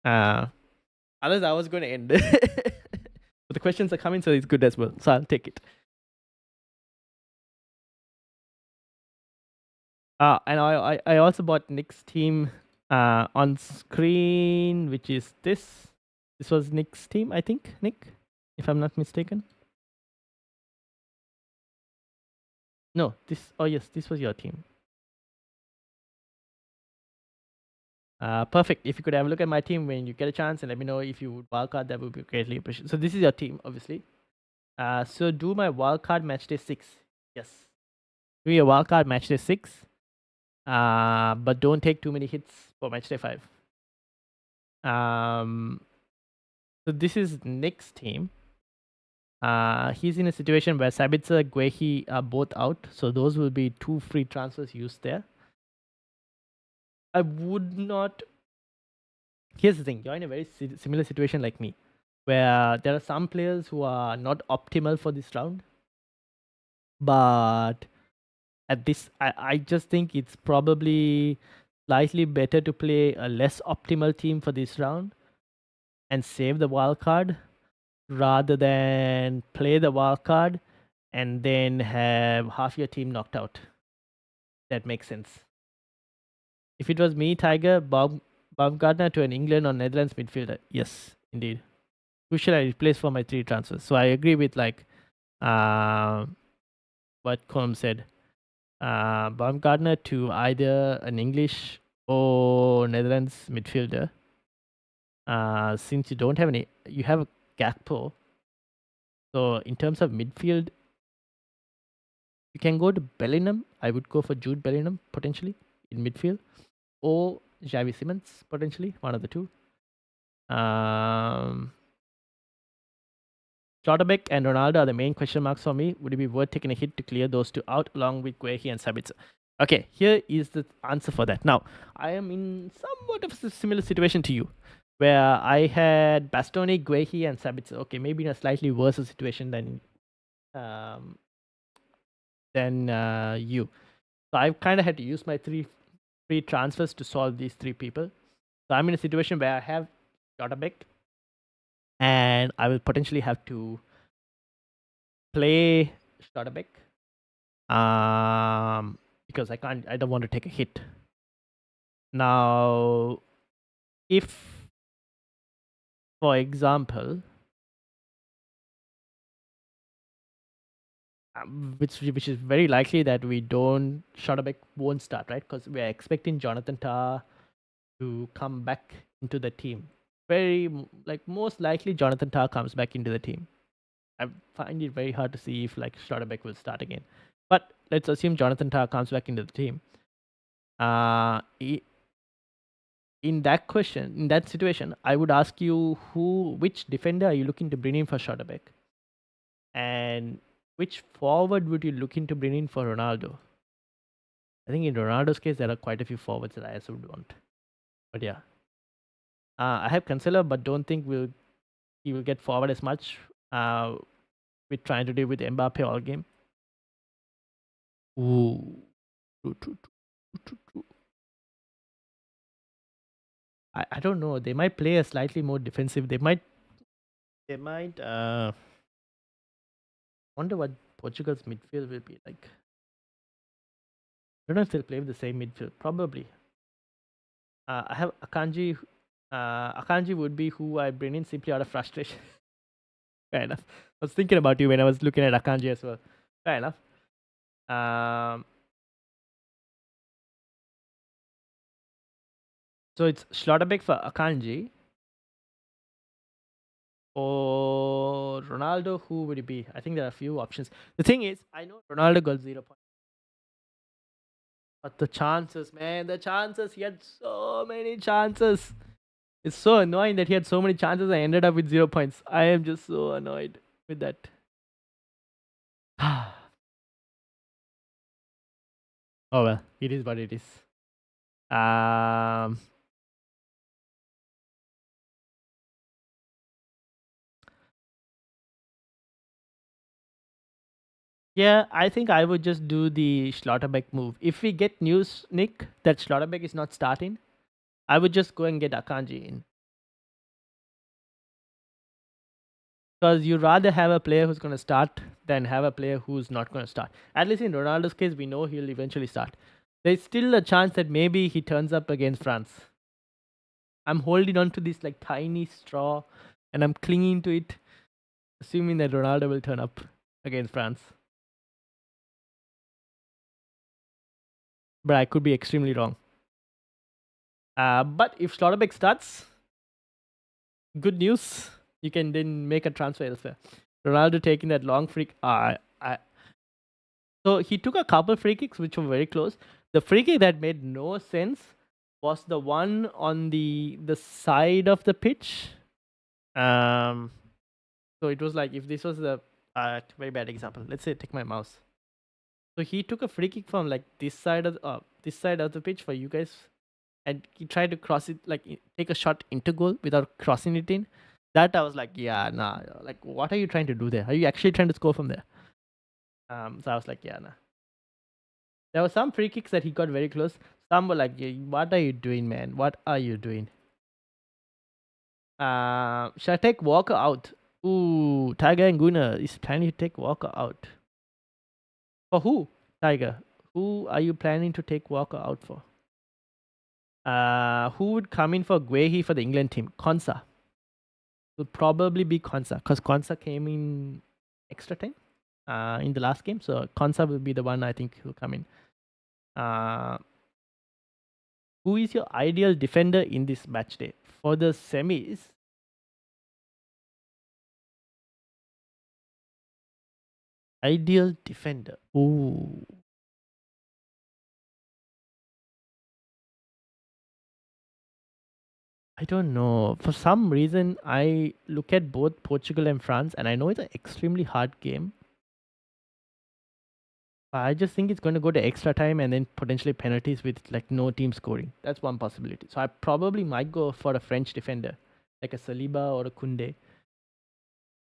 Otherwise, I was going to end. But the questions are coming, so it's good as well. So I'll take it. And I also bought Nick's team On screen, which is this. This was Nick's team, I think. Nick, if I'm not mistaken. No, this. Oh yes, this was your team. Perfect. If you could have a look at my team when you get a chance and let me know if you would wildcard, that would be greatly appreciated. So this is your team, obviously. So do my wildcard match day 6. Yes. Do your wildcard match day 6. But don't take too many hits for match day 5. So this is Nick's team. He's in a situation where Sabitzer, Guehi are both out. So those will be 2 free transfers used there. I would not. Here's the thing, you're in a very similar situation like me, where there are some players who are not optimal for this round. But at this, I just think it's probably slightly better to play a less optimal team for this round and save the wild card rather than play the wild card and then have half your team knocked out. That makes sense. If it was me, Tiger, Baumgartner to an England or Netherlands midfielder. Yes, indeed. Who should I replace for my 3 transfers? So I agree with like what Colm said. Baumgartner to either an English or Netherlands midfielder. Since you don't have any, you have a Gakpo. So in terms of midfield, you can go to Bellingham. I would go for Jude Bellingham potentially in midfield, or Xavi Simons potentially, one of the two. Schlotterbeck and Ronaldo are the main question marks for me. Would it be worth taking a hit to clear those two out along with Guehi and Sabitzer? Okay, here is the answer for that. Now, I am in somewhat of a similar situation to you, where I had Bastoni, Guehi, and Sabitzer. Okay, maybe in a slightly worse situation than you. So I kind of had to use my 3 free transfers to solve these 3 people. So I'm in a situation where I have Schlotterbeck, and I will potentially have to play Schlotterbeck because I don't want to take a hit. Now, if, for example, which is very likely that we don't, Schlotterbeck won't start, right? Because we are expecting Jonathan Tah to come back into the team. Most likely Jonathan Tah comes back into the team. I find it very hard to see if like Schlotterbeck will start again. But let's assume Jonathan Tah comes back into the team. In that situation, I would ask you which defender are you looking to bring in for Schlotterbeck? And which forward would you looking to bring in for Ronaldo? I think in Ronaldo's case, there are quite a few forwards that I also would want. But yeah. I have Cancelo, but don't think he will get forward as much. We're trying to deal with Mbappe all game. Ooh. True. I don't know. They might play a slightly more defensive. They might wonder what Portugal's midfield will be like. I don't know if they'll play with the same midfield. Probably. I have Akanji. Akanji would be who I bring in simply out of frustration. Fair enough. I was thinking about you when I was looking at Akanji as well. Fair enough. So it's Schlotterbeck for Akanji. Or Ronaldo, who would it be? I think there are a few options. The thing is, I know Ronaldo got 0 points. But the chances, man, he had so many chances. It's so annoying that he had so many chances and ended up with 0 points. I am just so annoyed with that. Oh well, it is what it is. Yeah, I think I would just do the Schlotterbeck move. If we get news, Nick, that Schlotterbeck is not starting, I would just go and get Akanji in. Because you'd rather have a player who's going to start than have a player who's not going to start. At least in Ronaldo's case, we know he'll eventually start. There's still a chance that maybe he turns up against France. I'm holding on to this like tiny straw, and I'm clinging to it, assuming that Ronaldo will turn up against France. But I could be extremely wrong. But if Schlotterbeck starts, good news. You can then make a transfer elsewhere. Ronaldo taking that long free. So he took a couple free kicks which were very close. The free kick that made no sense was the one on the side of the pitch. So it was like if this was the very bad example. Let's say take my mouse. So he took a free kick from like this side of the pitch for you guys, and he tried to cross it like take a shot into goal without crossing it in. That I was like, yeah, nah. Like, what are you trying to do there? Are you actually trying to score from there? So I was like, yeah, nah. There were some free kicks that he got very close. Some were like, yeah, what are you doing, man? What are you doing? Should I take Walker out? Ooh, Tiger and Gunnar is planning to take Walker out. For who? Tiger. Who are you planning to take Walker out for? Who would come in for Guehi for the England team? Konsa. Will probably be Konsa because Konsa came in extra time in the last game. So Konsa will be the one I think who will come in. Who is your ideal defender in this match day? For the semis, ideal defender. Ooh. I don't know. For some reason, I look at both Portugal and France, and I know it's an extremely hard game. But I just think it's going to go to extra time and then potentially penalties with like no team scoring. That's one possibility. So I probably might go for a French defender, like a Saliba or a Kunde.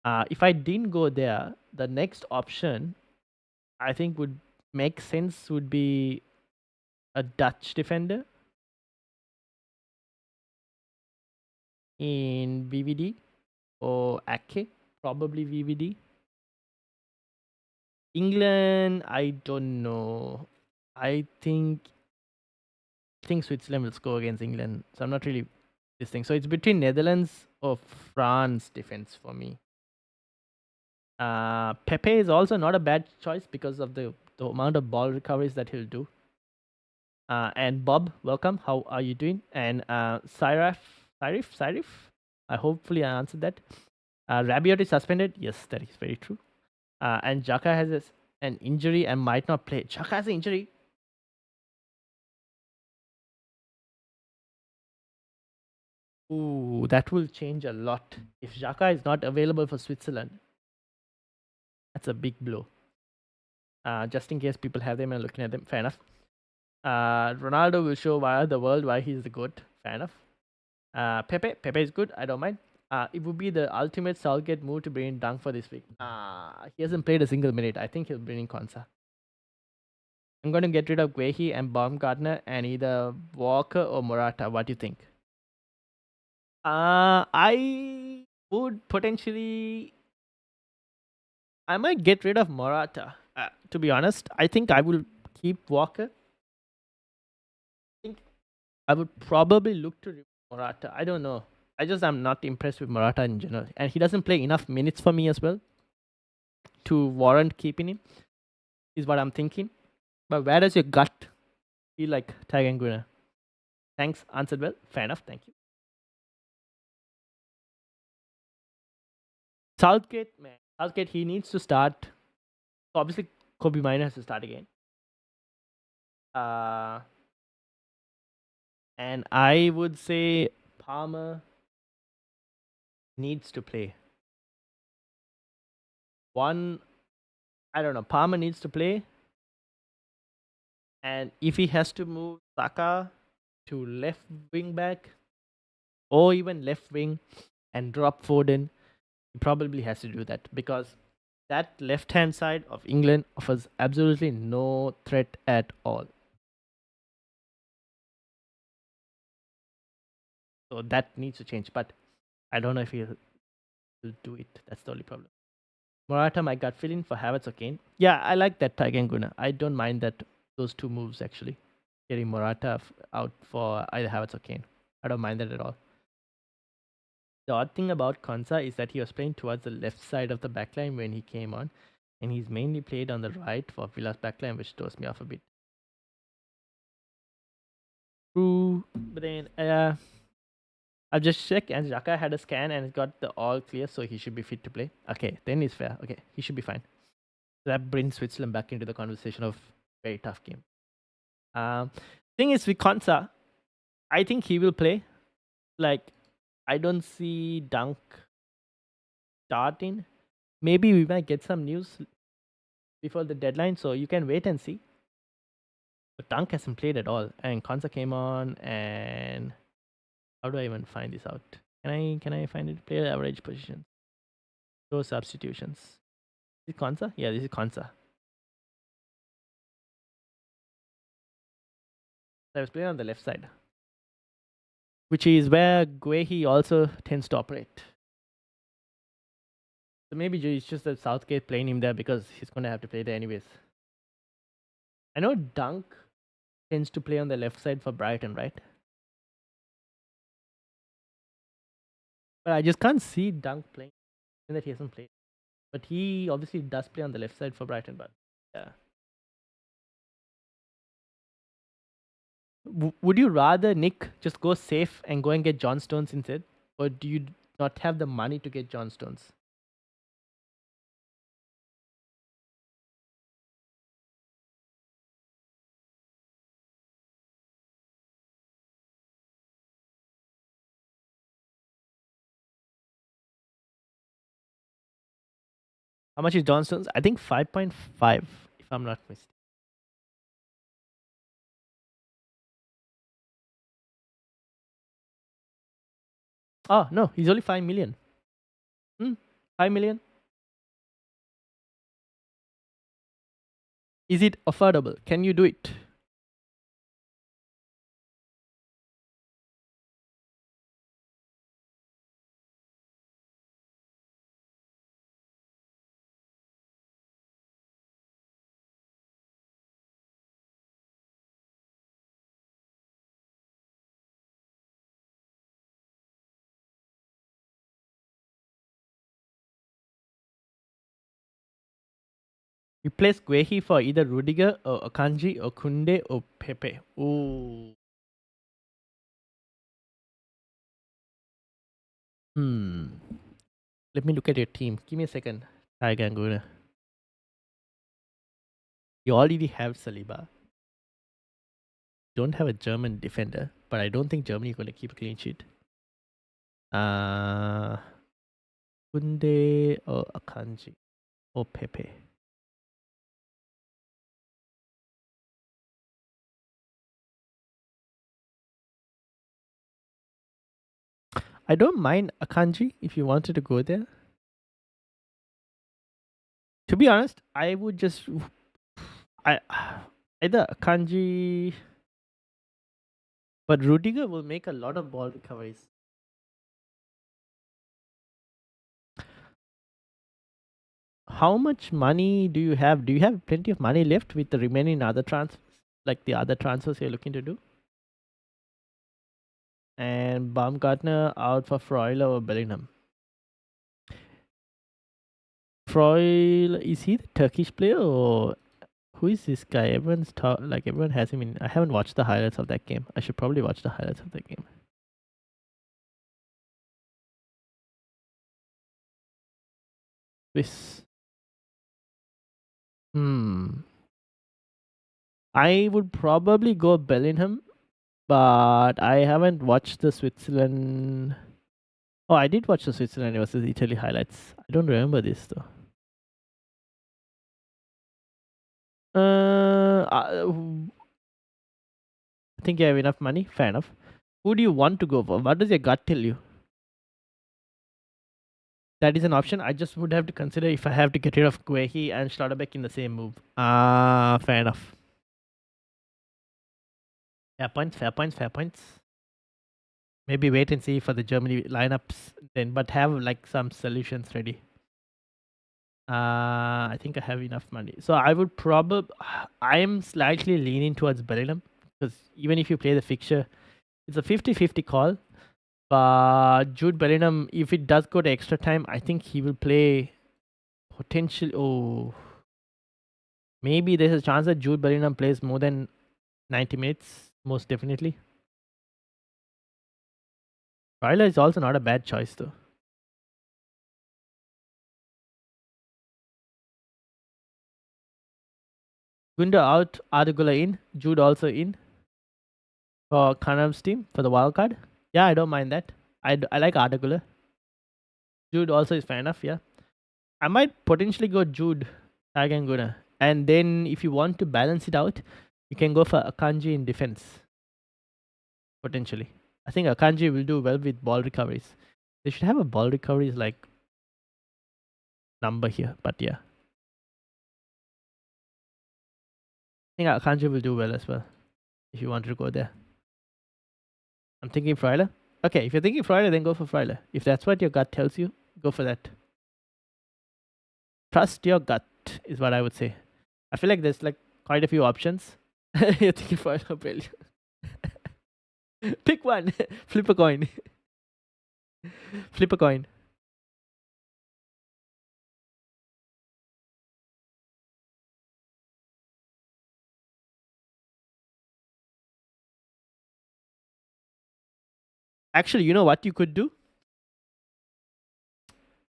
If I didn't go there, the next option I think would make sense would be a Dutch defender in VVD or Ake, probably VVD. England, I don't know. I think Switzerland will score against England. So I'm not really this thing. So it's between Netherlands or France defense for me. Pepe is also not a bad choice because of the amount of ball recoveries that he'll do. And Bob, welcome. How are you doing? And Cyrif. Hopefully I answered that. Rabiot is suspended. Yes, that is very true. And Xhaka has an injury and might not play. Xhaka has an injury. Ooh, that will change a lot. If Xhaka is not available for Switzerland, that's a big blow. Just in case people have them and looking at them, fair enough. Ronaldo will show the world why he's the GOAT. Fair enough. Pepe is good. I don't mind. It would be the ultimate Southgate move to bring in Dunk for this week. He hasn't played a single minute. I think he'll bring in Konsa. I'm going to get rid of Guehi and Baumgartner and either Walker or Morata. What do you think? I would potentially. I might get rid of Morata. To be honest, I think I will keep Walker. I think I would probably look to Morata. I don't know. I'm not impressed with Morata in general, and he doesn't play enough minutes for me as well to warrant keeping him. Is what I'm thinking. But where does your gut feel like, Tiger and Gunnar? Thanks, answered well. Fair enough. Thank you. Southgate, man. Southgate, he needs to start. So obviously, Kobe Minor has to start again. And I would say Palmer needs to play. I don't know. Palmer needs to play. And if he has to move Saka to left wing back or even left wing and drop Foden, he probably has to do that because that left hand side of England offers absolutely no threat at all. So that needs to change. But I don't know if he'll do it. That's the only problem. Morata, my gut feeling for Havertz or Kane. Yeah, I like that Tiger and Gunnar. I don't mind those two moves actually. Getting Morata out for either Havertz or Kane. I don't mind that at all. The odd thing about Konsa is that he was playing towards the left side of the backline when he came on, and he's mainly played on the right for Villa's backline, which throws me off a bit. True, but then I've just checked, and Xhaka had a scan and it got the all clear, so he should be fit to play. Okay, then it's fair. Okay, he should be fine. So that brings Switzerland back into the conversation of very tough game. Thing is with Konsa, I think he will play. Like, I don't see Dunk starting. Maybe we might get some news before the deadline, so you can wait and see. But Dunk hasn't played at all, and Konsa came on. And how do I even find this out? Can I find it? Player average position. Show substitutions. Is it Konsa? Yeah, this is Konsa. I was playing on the left side, which is where Guehi also tends to operate. So maybe it's just that Southgate playing him there because he's going to have to play there anyways. I know Dunk tends to play on the left side for Brighton, right? But I just can't see Dunk playing, and that he hasn't played. But he obviously does play on the left side for Brighton. But yeah, would you rather Nick just go safe and go and get John Stones instead, or do you not have the money to get John Stones? How much is John Stones? I think 5.5, if I'm not mistaken. Oh no, he's only 5 million. 5 million. Is it affordable? Can you do it? Replace Guehi for either Rudiger or Akanji or Kunde or Pepe. Ooh. Let me look at your team. Give me a second. Tiger Anguna. You already have Saliba. Don't have a German defender, but I don't think Germany is going to keep a clean sheet. Kunde or Akanji or Pepe. I don't mind Akanji if you wanted to go there. To be honest, I would just either Akanji, but Rudiger will make a lot of ball recoveries. How much money do you have? Do you have plenty of money left with the remaining other transfers, like the other transfers you're looking to do? And Baumgartner out for Freuler or Bellingham. Freuler, is he the Turkish player or who is this guy? Everyone has him in. I haven't watched the highlights of that game. I should probably watch the highlights of that game. Swiss. I would probably go Bellingham, but I haven't watched the Switzerland. Oh, I did watch the Switzerland versus Italy highlights. I don't remember this though. I think you have enough money. Fair enough. Who do you want to go for? What does your gut tell you? That is an option. I just would have to consider if I have to get rid of Guehi and Schlotterbeck in the same move. Fair enough. Fair points, fair points, fair points. Maybe wait and see for the Germany lineups then, but have like some solutions ready. I think I have enough money. So I would probably, I'm slightly leaning towards Bellingham because even if you play the fixture, It's a 50-50 call. But Jude Bellingham, if it does go to extra time, I think he will play potentially. Oh, maybe there's a chance that Jude Bellingham plays more than 90 minutes, most definitely. Freuler is also not a bad choice, though. Gunda out, Ardagula in, Jude also in for Kanam's team for the wild card. Yeah, I don't mind that. I like Ardagula. Jude also is fair enough, yeah. I might potentially go Jude, Tag and Guna. And then if you want to balance it out, you can go for Akanji in defense. Potentially. I think Akanji will do well with ball recoveries. They should have a ball recoveries like number here, but yeah. I think Akanji will do well as well if you want to go there. I'm thinking Freuler. Okay, if you're thinking Freuler, then go for Freuler. If that's what your gut tells you, go for that. Trust your gut is what I would say. I feel like there's like quite a few options. You're thinking Freuler, brilliant. Pick one. Flip a coin. Flip a coin. Actually, you know what you could do?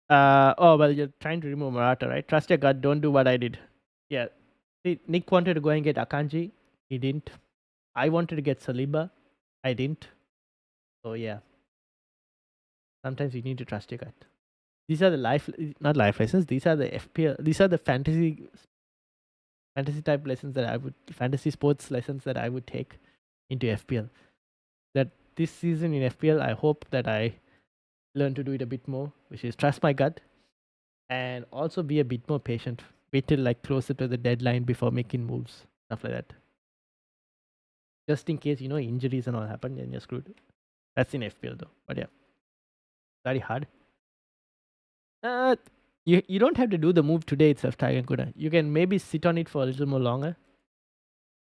Oh, well, you're trying to remove Murata, right? Trust your gut. Don't do what I did. Yeah. See, Nick wanted to go and get Akanji. He didn't. I wanted to get Saliba. I didn't. So, yeah. Sometimes you need to trust your gut. These are the not life lessons. These are the FPL. These are the fantasy type lessons that fantasy sports lessons that I would take into FPL. That this season in FPL, I hope that I learn to do it a bit more, which is trust my gut and also be a bit more patient. Wait till like closer to the deadline before making moves, stuff like that. Just in case injuries and all happen, and you're screwed. That's in FPL though, but yeah, very hard. You don't have to do the move today itself, Tiger Kuda. You can maybe sit on it for a little more longer.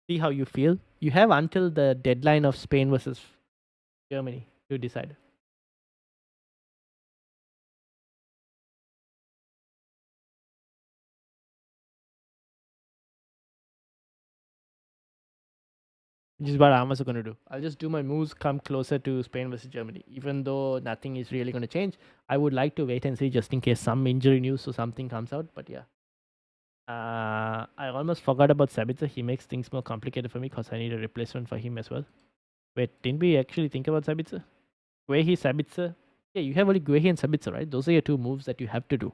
See how you feel. You have until the deadline of Spain versus Germany to decide. Which is what I'm also going to do. I'll just do my moves come closer to Spain versus Germany. Even though nothing is really going to change, I would like to wait and see just in case some injury news or something comes out. But yeah. I almost forgot about Sabitzer. He makes things more complicated for me because I need a replacement for him as well. Wait, didn't we actually think about Sabitzer? Guehi, Sabitzer. Yeah, you have only Guehi and Sabitzer, right? Those are your two moves that you have to do.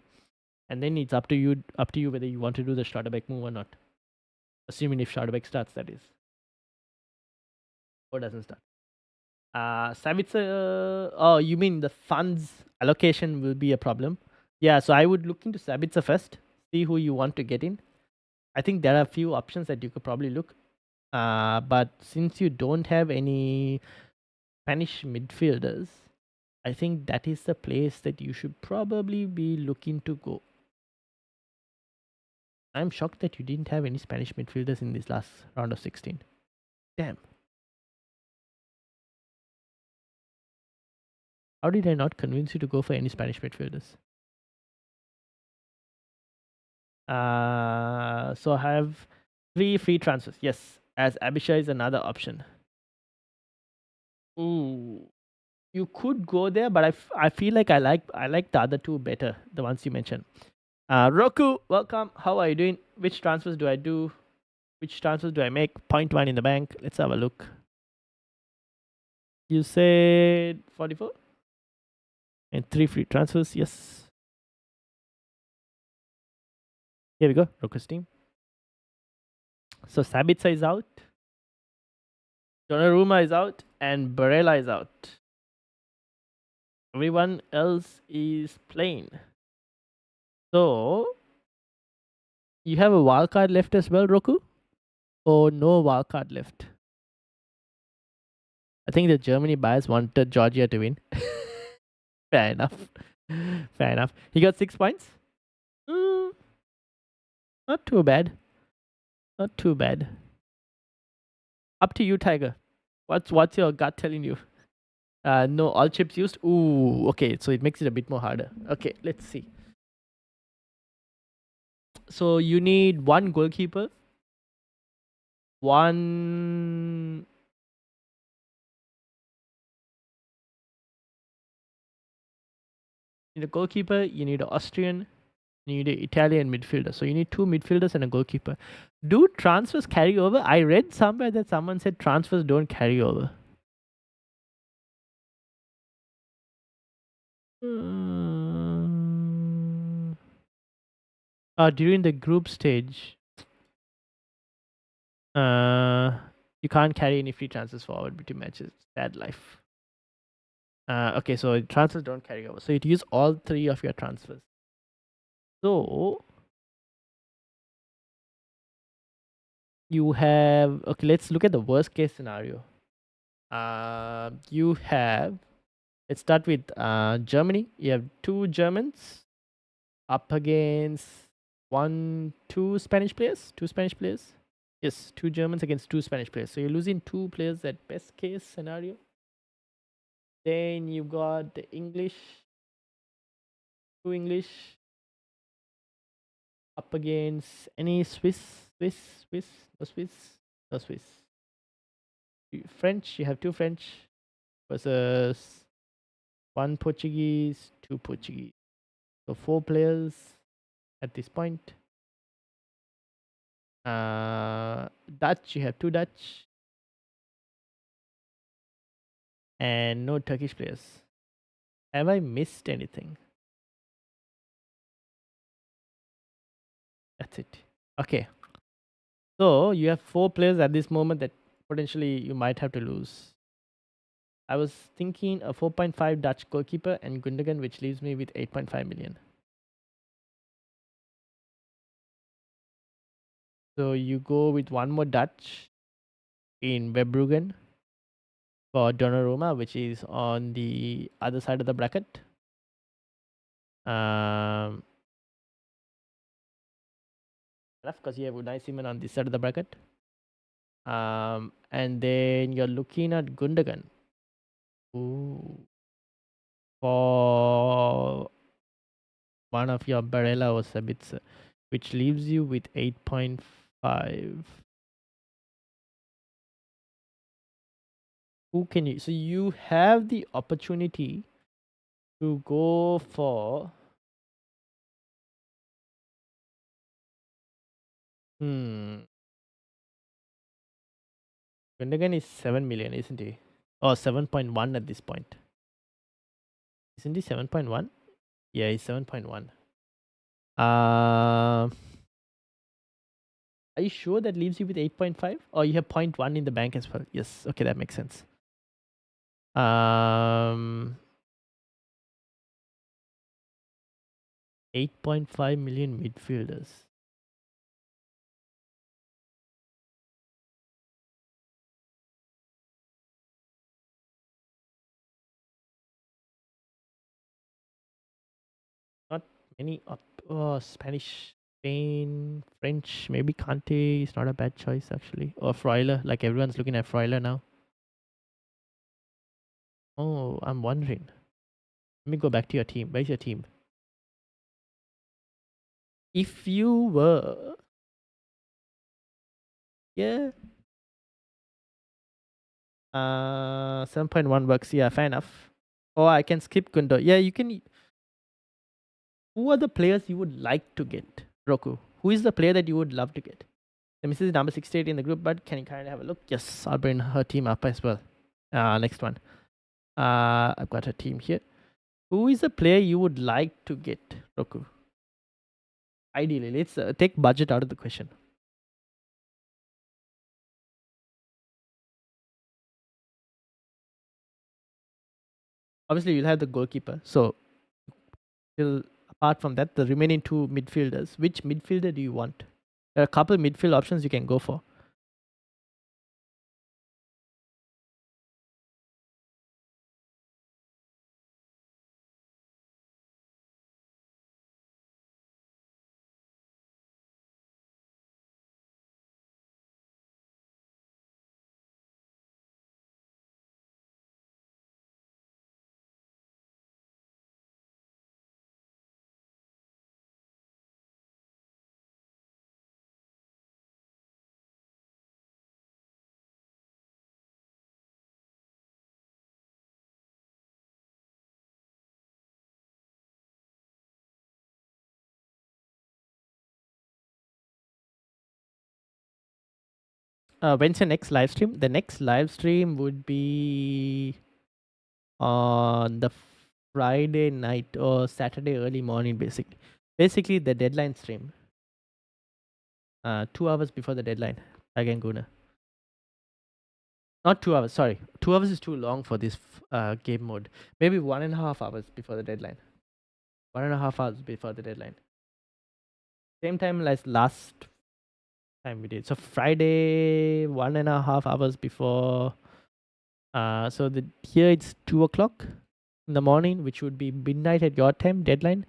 And then it's up to you whether you want to do the Schlotterbeck move or not. Assuming if Schlotterbeck starts, that is. Or doesn't start. Sabitzer, oh, you mean the funds allocation will be a problem? Yeah, so I would look into Sabitzer first, see who you want to get in. I think there are a few options that you could probably look. But since you don't have any Spanish midfielders, I think that is the place that you should probably be looking to go. I'm shocked that you didn't have any Spanish midfielders in this last round of 16. Damn. How did I not convince you to go for any Spanish midfielders? So I have 3 free transfers. Yes, as Abisha is another option. Ooh, you could go there, but I feel like I like the other two better, the ones you mentioned. Roku, welcome. How are you doing? Which transfers do I do? Which transfers do I make? 0.1 in the bank. Let's have a look. You said 44? And 3 free transfers, yes. Here we go, Roku's team. So Sabitzer is out. Donnarumma is out. And Barella is out. Everyone else is playing. So, you have a wildcard left as well, Roku? Or no wildcard left? I think the Germany bias wanted Georgia to win. Fair enough. Fair enough. He got 6 points. Not too bad. Not too bad. Up to you, Tiger. What's your gut telling you? No, all chips used. Ooh, okay. So it makes it a bit more harder. Okay, let's see. So you need one goalkeeper, one. You need a goalkeeper. You need an Austrian. You need an Italian midfielder. So you need two midfielders and a goalkeeper. Do transfers carry over? I read somewhere that someone said transfers don't carry over. Mm. During the group stage, uh, you can't carry any free transfers forward between matches. Sad life. Okay, so transfers don't carry over. So you use all three of your transfers. So you have, okay, let's look at the worst case scenario. You have, let's start with Germany. You have two Germans up against two Spanish players. Two Spanish players. Yes, two Germans against two Spanish players. So you're losing two players at best case scenario. Then you got the English, two English up against any no Swiss, no Swiss. French, you have two French versus one Portuguese, two Portuguese. So four players at this point. Dutch, you have two Dutch. And no Turkish players. Have I missed anything? That's it. Okay. So you have four players at this moment that potentially you might have to lose. I was thinking a 4.5 Dutch goalkeeper and Gundogan, which leaves me with 8.5 million. So you go with one more Dutch in Webrugen for Donnarumma, which is on the other side of the bracket. Enough because you have Unai Simon on this side of the bracket. And then you're looking at Gundogan. Ooh. For one of your Barella or Sabitzer, which leaves you with 8.5. Who can you? So you have the opportunity to go for. Gundogan is 7 million, isn't he? Or 7.1 at this point. Isn't he 7.1? Yeah, he's 7.1. Are you sure that leaves you with 8.5? Or you have 0.1 in the bank as well? Yes, okay, that makes sense. 8.5 million midfielders. Not many Spanish, Spain, French, maybe Kante is not a bad choice actually. Or Freuler, like everyone's looking at Freuler now. Oh, I'm wondering. Let me go back to your team. Where's your team? If you were, yeah, 7.1 works. Yeah, fair enough. Or I can skip Gundo. Yeah, you can. Who are the players you would like to get, Roku? Who is the player that you would love to get? Let me see the number 68 in the group, but can you kind of have a look? Yes, I'll bring her team up as well. Next one. I've got her team here. Who is a player you would like to get, Roku? Ideally, let's take budget out of the question. Obviously, you'll have the goalkeeper. So, apart from that, the remaining two midfielders. Which midfielder do you want? There are a couple midfield options you can go for. when's your next live stream? The next live stream would be on the Friday night or Saturday early morning, basically. Basically, the deadline stream. 2 hours before the deadline. Again, Guna. Not 2 hours. Sorry, 2 hours is too long for this game mode. Maybe 1.5 hours before the deadline. 1.5 hours before the deadline. Same time as last time we did. So Friday, 1.5 hours before. So here it's 2 o'clock in the morning, which would be midnight at your time deadline.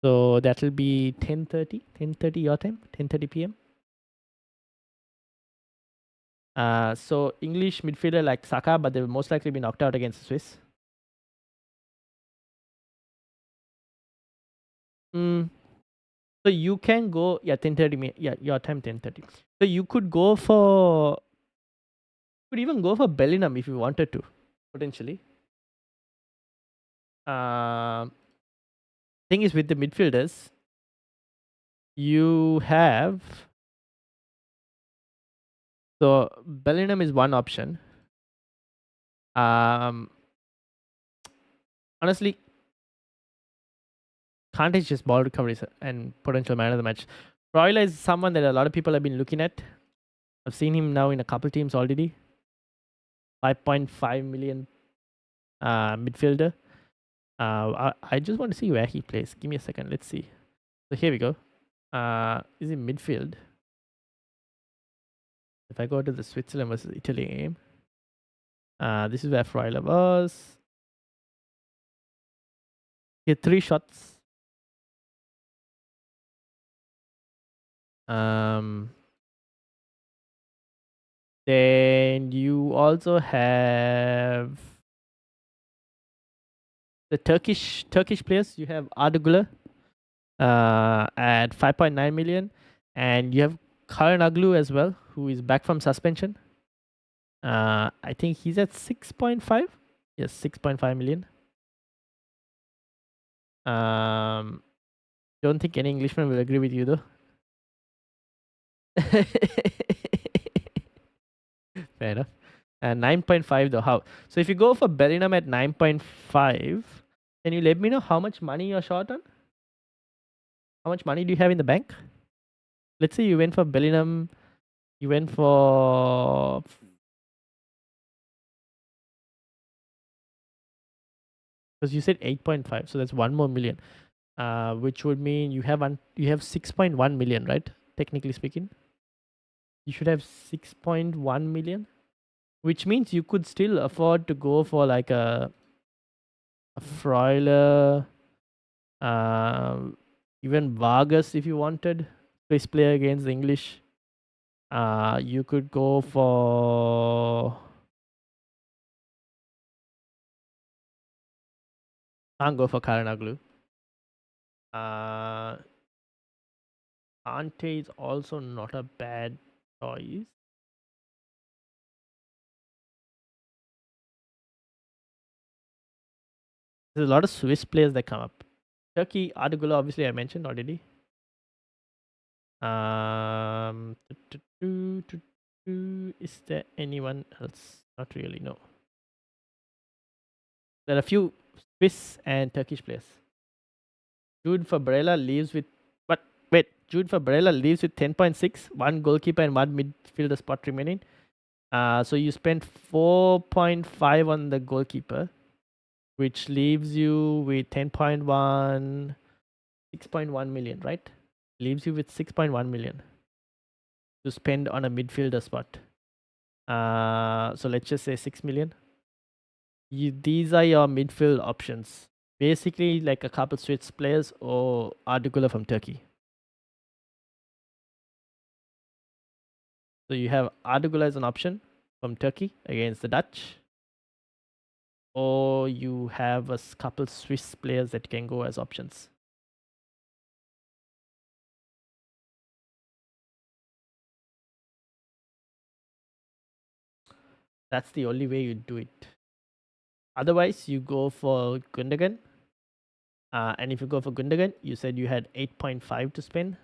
So that will be 10:30 your time, 10:30 p.m. So English midfielder like Saka, but they will most likely be knocked out against the Swiss. So you can go, yeah, 10:30. Yeah, your time 10:30. So you could go for, could even go for Bellingham if you wanted to, potentially. Thing is with the midfielders, you have, so Bellingham is one option. Honestly, Kante is just ball recoveries and potential man of the match. Royla is someone that a lot of people have been looking at. I've seen him now in a couple teams already. 5.5 million midfielder. I just want to see where he plays. Give me a second. Let's see. So here we go. Is he midfield? If I go to the Switzerland versus Italy game, this is where Freuler was. He had 3 shots. Then you also have the Turkish players. You have Ardagula at 5.9 million, and you have Karanaglu as well, who is back from suspension. I think he's at 6.5. Yes, 6.5 million. Don't think any Englishman will agree with you though. Fair enough. 9.5 though. How? So if you go for Bellingham at 9.5, can you let me know how much money you're short on? How much money do you have in the bank? Let's say you went for Bellingham. You went for, because you said 8.5, so that's 1 more million. Which would mean you have 6.1 million, right? Technically speaking, you should have 6.1 million, which means you could still afford to go for like a Freuler, even Vargas if you wanted. Swiss player against the English. You could go for. Can't go for Karanaglu. Ante is also not a bad choice. There's a lot of Swiss players that come up. Turkey, Ardagula, obviously I mentioned already. Is there anyone else? Not really, no. There are a few Swiss and Turkish players. Jude Fabrella leaves with, but wait, Jude Fabrella leaves with 10.6, 1 goalkeeper and 1 midfielder spot remaining. So you spent 4.5 on the goalkeeper, which leaves you with 10.1, 6.1 million, right? Leaves you with 6.1 million to spend on a midfielder spot. So let's just say 6 million. These are your midfield options. Basically, like a couple Swiss players or Ardagula from Turkey. So you have Ardagula as an option from Turkey against the Dutch. Or you have a couple Swiss players that can go as options. That's the only way you do it. Otherwise, you go for Gundogan. And if you go for Gundogan, you said you had 8.5 to spend.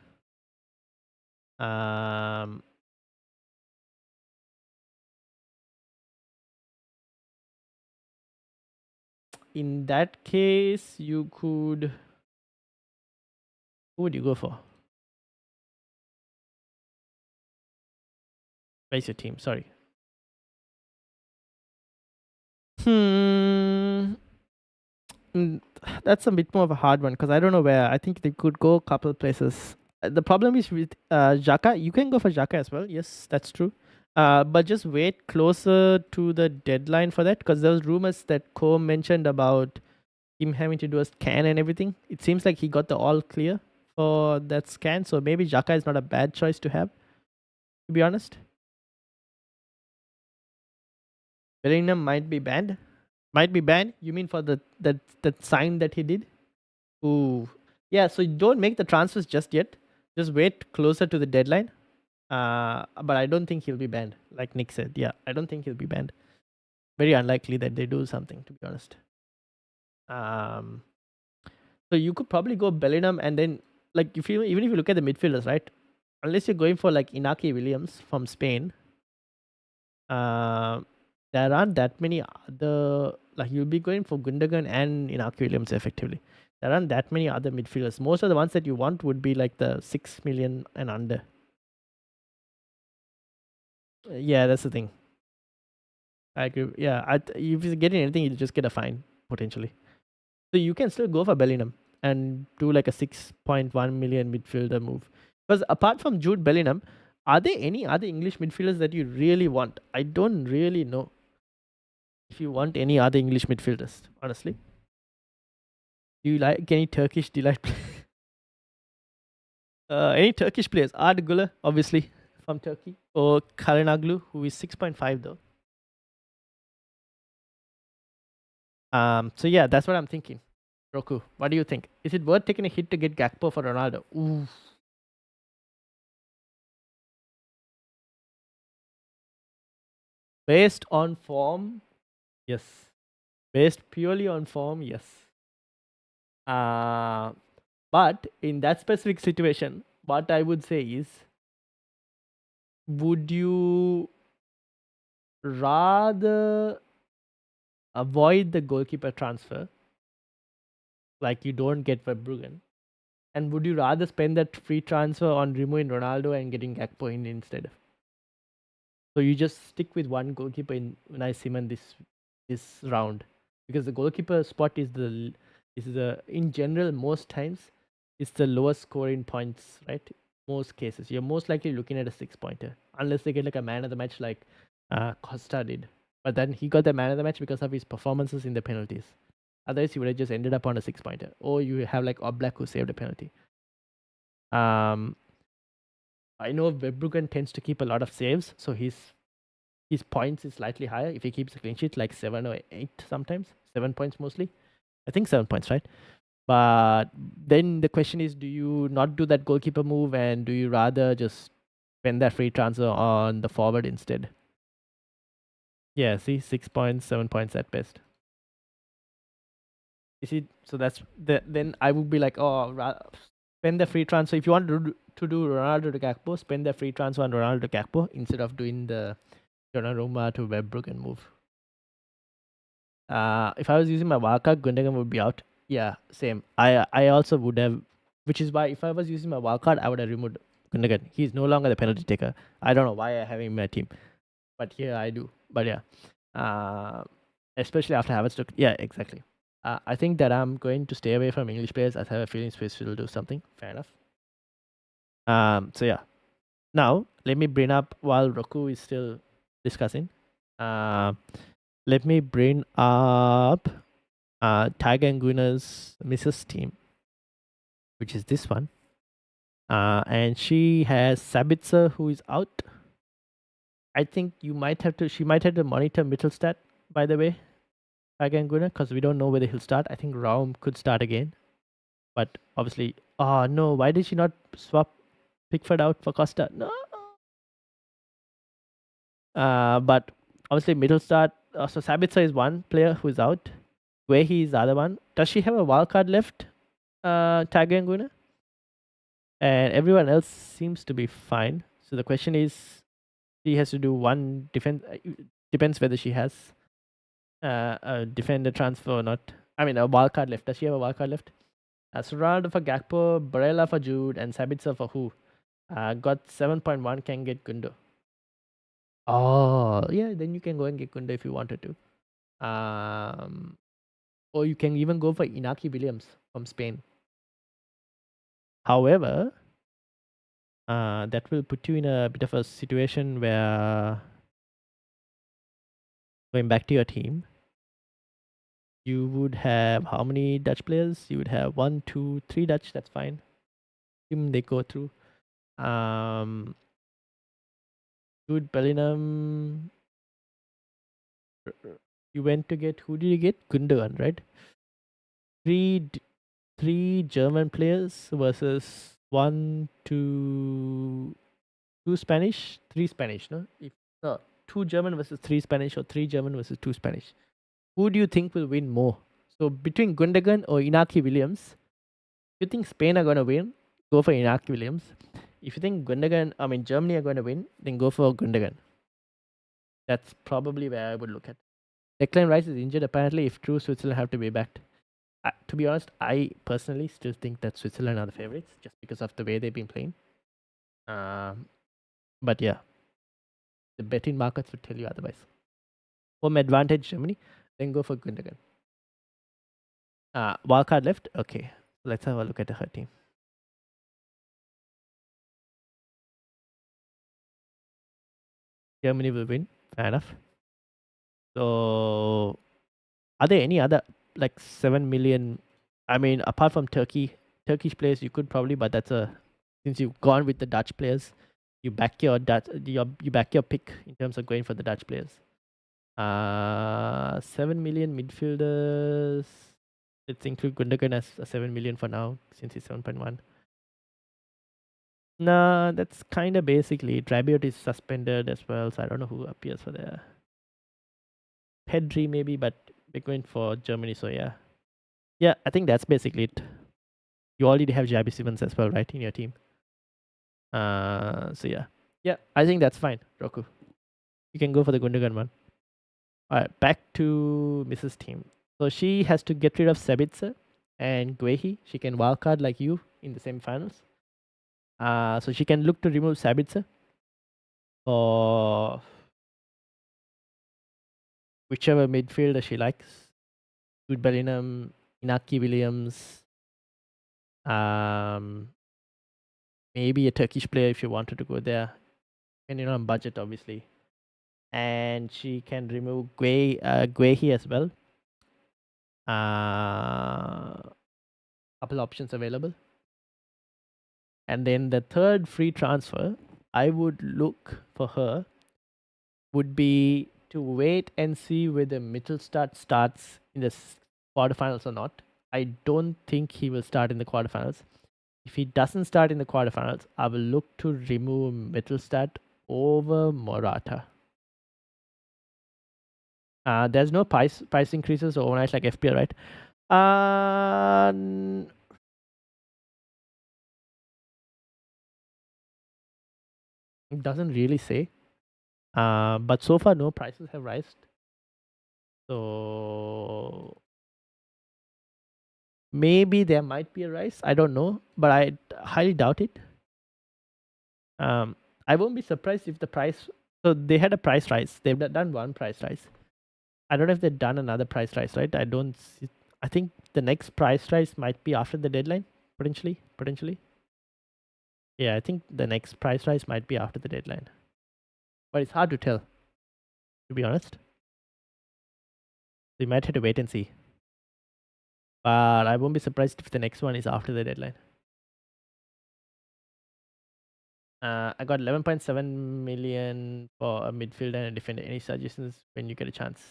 In that case, you could. Who would you go for? Where's your team? Sorry. Hmm. Mm, That's a bit more of a hard one because I don't know where. I think they could go a couple places. The problem is with Xhaka. You can go for Xhaka as well. Yes, that's true. But just wait closer to the deadline for that because there was rumors that Co mentioned about him having to do a scan and everything. It seems like he got the all clear for that scan, so maybe Xhaka is not a bad choice to have. To be honest, Bellingham might be banned. Might be banned. You mean for the that sign that he did? Ooh, yeah. So don't make the transfers just yet. Just wait closer to the deadline. But I don't think he'll be banned. Like Nick said, yeah, I don't think he'll be banned. Very unlikely that they do something. To be honest. Um, so you could probably go Bellingham and then like if you even if you look at the midfielders, right? Unless you're going for like Inaki Williams from Spain, uh, there aren't that many other like you'll be going for Gundogan and Inaki Williams effectively. There aren't that many other midfielders. Most of the ones that you want would be like the 6 million and under. Yeah, that's the thing. I agree. Yeah, if you're getting anything, you just get a fine potentially. So you can still go for Bellingham and do like a 6.1 million midfielder move. Because apart from Jude Bellingham, are there any other English midfielders that you really want? I don't really know if you want any other English midfielders, honestly. Do you like any Turkish delight players? Any Turkish players? Arda Güler, obviously, from Turkey. Or Karanaglu, who is 6.5 though. So yeah, that's what I'm thinking. Roku, what do you think? Is it worth taking a hit to get Gakpo for Ronaldo? Ooh. Based on form, yes. Based purely on form, yes. Uh, but in that specific situation, what I would say is, would you rather avoid the goalkeeper transfer, like you don't get Verbruggen, and would you rather spend that free transfer on removing Ronaldo and getting Gakpo in instead? So you just stick with one goalkeeper in Unai Simon this round because the goalkeeper spot is the in general most times it's the lowest scoring points, right? Most cases you're most likely looking at a 6 pointer unless they get like a man of the match like Costa did, but then he got the man of the match because of his performances in the penalties. Otherwise, he would have just ended up on a 6 pointer. Or you have like Oblak who saved a penalty. Um, I know Verbruggen tends to keep a lot of saves, so his points is slightly higher if he keeps a clean sheet, like 7 or 8 sometimes. 7 points mostly. I think 7 points, right? But then the question is, do you not do that goalkeeper move and do you rather just spend that free transfer on the forward instead? Yeah, see, 6 points, 7 points at best. You see, so then I would be like, oh, spend the free transfer. If you want to do Ronaldo to Gakpo, spend the free transfer on Ronaldo to Gakpo instead of doing the Donnarumma to Verbruggen move. If I was using my wildcard, Gundogan would be out. Yeah, same. I also would have, which is why if I was using my wildcard, I would have removed Gundogan. He's no longer the penalty taker. I don't know why I have him in my team, but here I do. But yeah, uh, especially after Havertz took. Yeah, exactly. I think that I'm going to stay away from English players. I have a feeling Swiss will do something. Fair enough. So yeah. Now let me bring up while Roku is still discussing. Let me bring up Tiger and Guna's Mrs. team, which is this one. And she has Sabitzer who is out. I think she might have to monitor Mittelstadt, by the way, Tiger and Guna, because we don't know whether he'll start. I think Raum could start again. But obviously, oh no, why did she not swap Pickford out for Costa? No. But obviously, Mittelstadt, so Sabitzer is one player who is out. Where he is the other one. Does she have a wild card left, Tiger and Guna? And everyone else seems to be fine. So the question is, she has to do one defense. Depends whether she has. A defender transfer or not. I mean, a wildcard left. Does she have a wildcard left? Ronaldo for Gakpo, Barella for Jude, and Sabitzer for who? Got 7.1, can get Gundo. Oh, yeah, then you can go and get Gundo if you wanted to. Or you can even go for Inaki Williams from Spain. However, that will put you in a bit of a situation where, going back to your team, you would have how many Dutch players? You would have 1, 2, 3 Dutch. That's fine. They go through. Jude Bellingham. You went to get, who did you get? Gundogan, right? Three German players versus two Spanish, three Spanish. No, two German versus three Spanish, or three German versus two Spanish. Who do you think will win more? So between Gundogan or Inaki Williams, if you think Spain are gonna win, go for Inaki Williams. If you think Germany are gonna win, then go for Gundogan. That's probably where I would look at. Declan Rice is injured apparently. If true, Switzerland have to be backed. To be honest, I personally still think that Switzerland are the favorites just because of the way they've been playing. But yeah, the betting markets would tell you otherwise. Home advantage Germany, then go for Gundogan. Wildcard left. Okay, let's have a look at her team. Germany will win. Fair enough. So, are there any other like 7 million? I mean, apart from Turkish players, you could probably, but since you've gone with the Dutch players, you back your pick in terms of going for the Dutch players. 7 million midfielders. Let's include Gundogan as a 7 million for now, since he's 7.1. Nah, that's kind of basically. Rabiot is suspended as well, so I don't know who appears for there. Pedri maybe, but we're going for Germany, so yeah. Yeah, I think that's basically it. You already have Jabi Simmons as well, right, in your team. So yeah. Yeah, I think that's fine, Roku. You can go for the Gundogan one. Alright, back to Mrs. Team. So she has to get rid of Sabitzer and Guehi. She can wildcard like you in the semifinals. So she can look to remove Sabitzer or whichever midfielder she likes. Jude Bellingham, Inaki Williams, maybe a Turkish player if you wanted to go there, and on budget obviously. And she can remove Guehi as well. Couple options available. And then the third free transfer I would look for her would be to wait and see whether Mittelstadt starts in the quarterfinals or not. I don't think he will start in the quarterfinals. If he doesn't start in the quarterfinals, I will look to remove Mittelstadt over Morata. There's no price increases overnight like FPL, right? It doesn't really say. But so far, no prices have risen. So maybe there might be a rise. I don't know, but I highly doubt it. I won't be surprised if the price. So they had a price rise. They've done one price rise. I don't know if they've done another price rise, right? I don't. I think the next price rise might be after the deadline, potentially. Yeah, I think the next price rise might be after the deadline, but it's hard to tell, to be honest. We might have to wait and see. But I won't be surprised if the next one is after the deadline. I got 11.7 million for a midfielder and a defender. Any suggestions when you get a chance?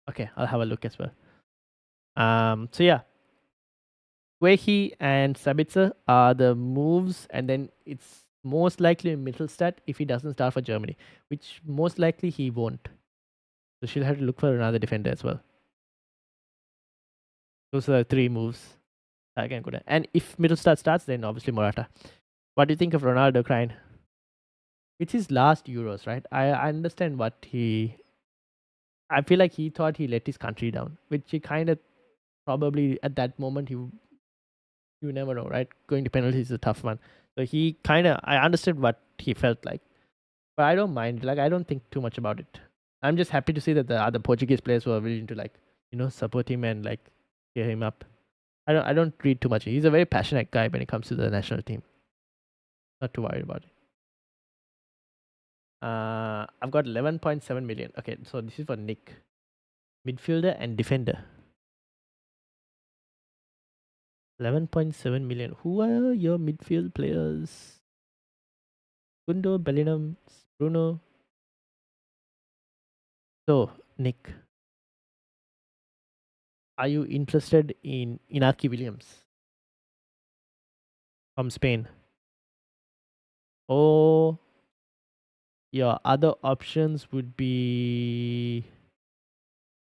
Okay, I'll have a look as well. So yeah, Guehi and Sabitzer are the moves, and then it's most likely Mittelstadt if he doesn't start for Germany, which most likely he won't. So she'll have to look for another defender as well. Those are the three moves I can go down. And if Mittelstadt starts, then obviously Morata. What do you think of Ronaldo crying? It's his last Euros, right? I understand what he I feel like he thought he let his country down, which he kind of probably at that moment you never know, right? Going to penalties is a tough one. So he kind of I understood what he felt like, but I don't mind. Like I don't think too much about it. I'm just happy to see that the other Portuguese players were willing to like support him and like cheer him up. I don't read too much. He's a very passionate guy when it comes to the national team. Not too worried about it. I've got 11.7 million. Okay, so this is for Nick, midfielder and defender. 11.7 million. Who are your midfield players? Gundo, Bellingham, Bruno. So, Nick, are you interested in Inaki Williams from Spain? Or your other options would be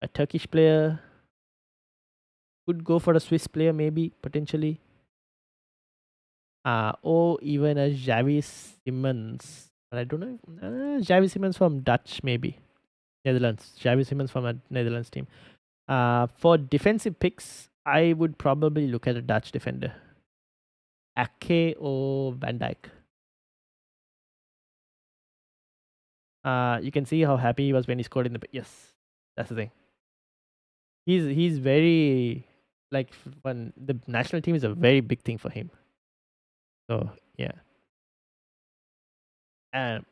a Turkish player. Could go for a Swiss player, maybe, potentially. Or even a Xavi Simmons. But I don't know. Xavi Simmons from Dutch, maybe. Netherlands. Xavi Simmons from a Netherlands team. For defensive picks, I would probably look at a Dutch defender. Ake or Van Dijk. You can see how happy he was when he scored in the. Yes, that's the thing. He's very like when the national team is a very big thing for him. So yeah, and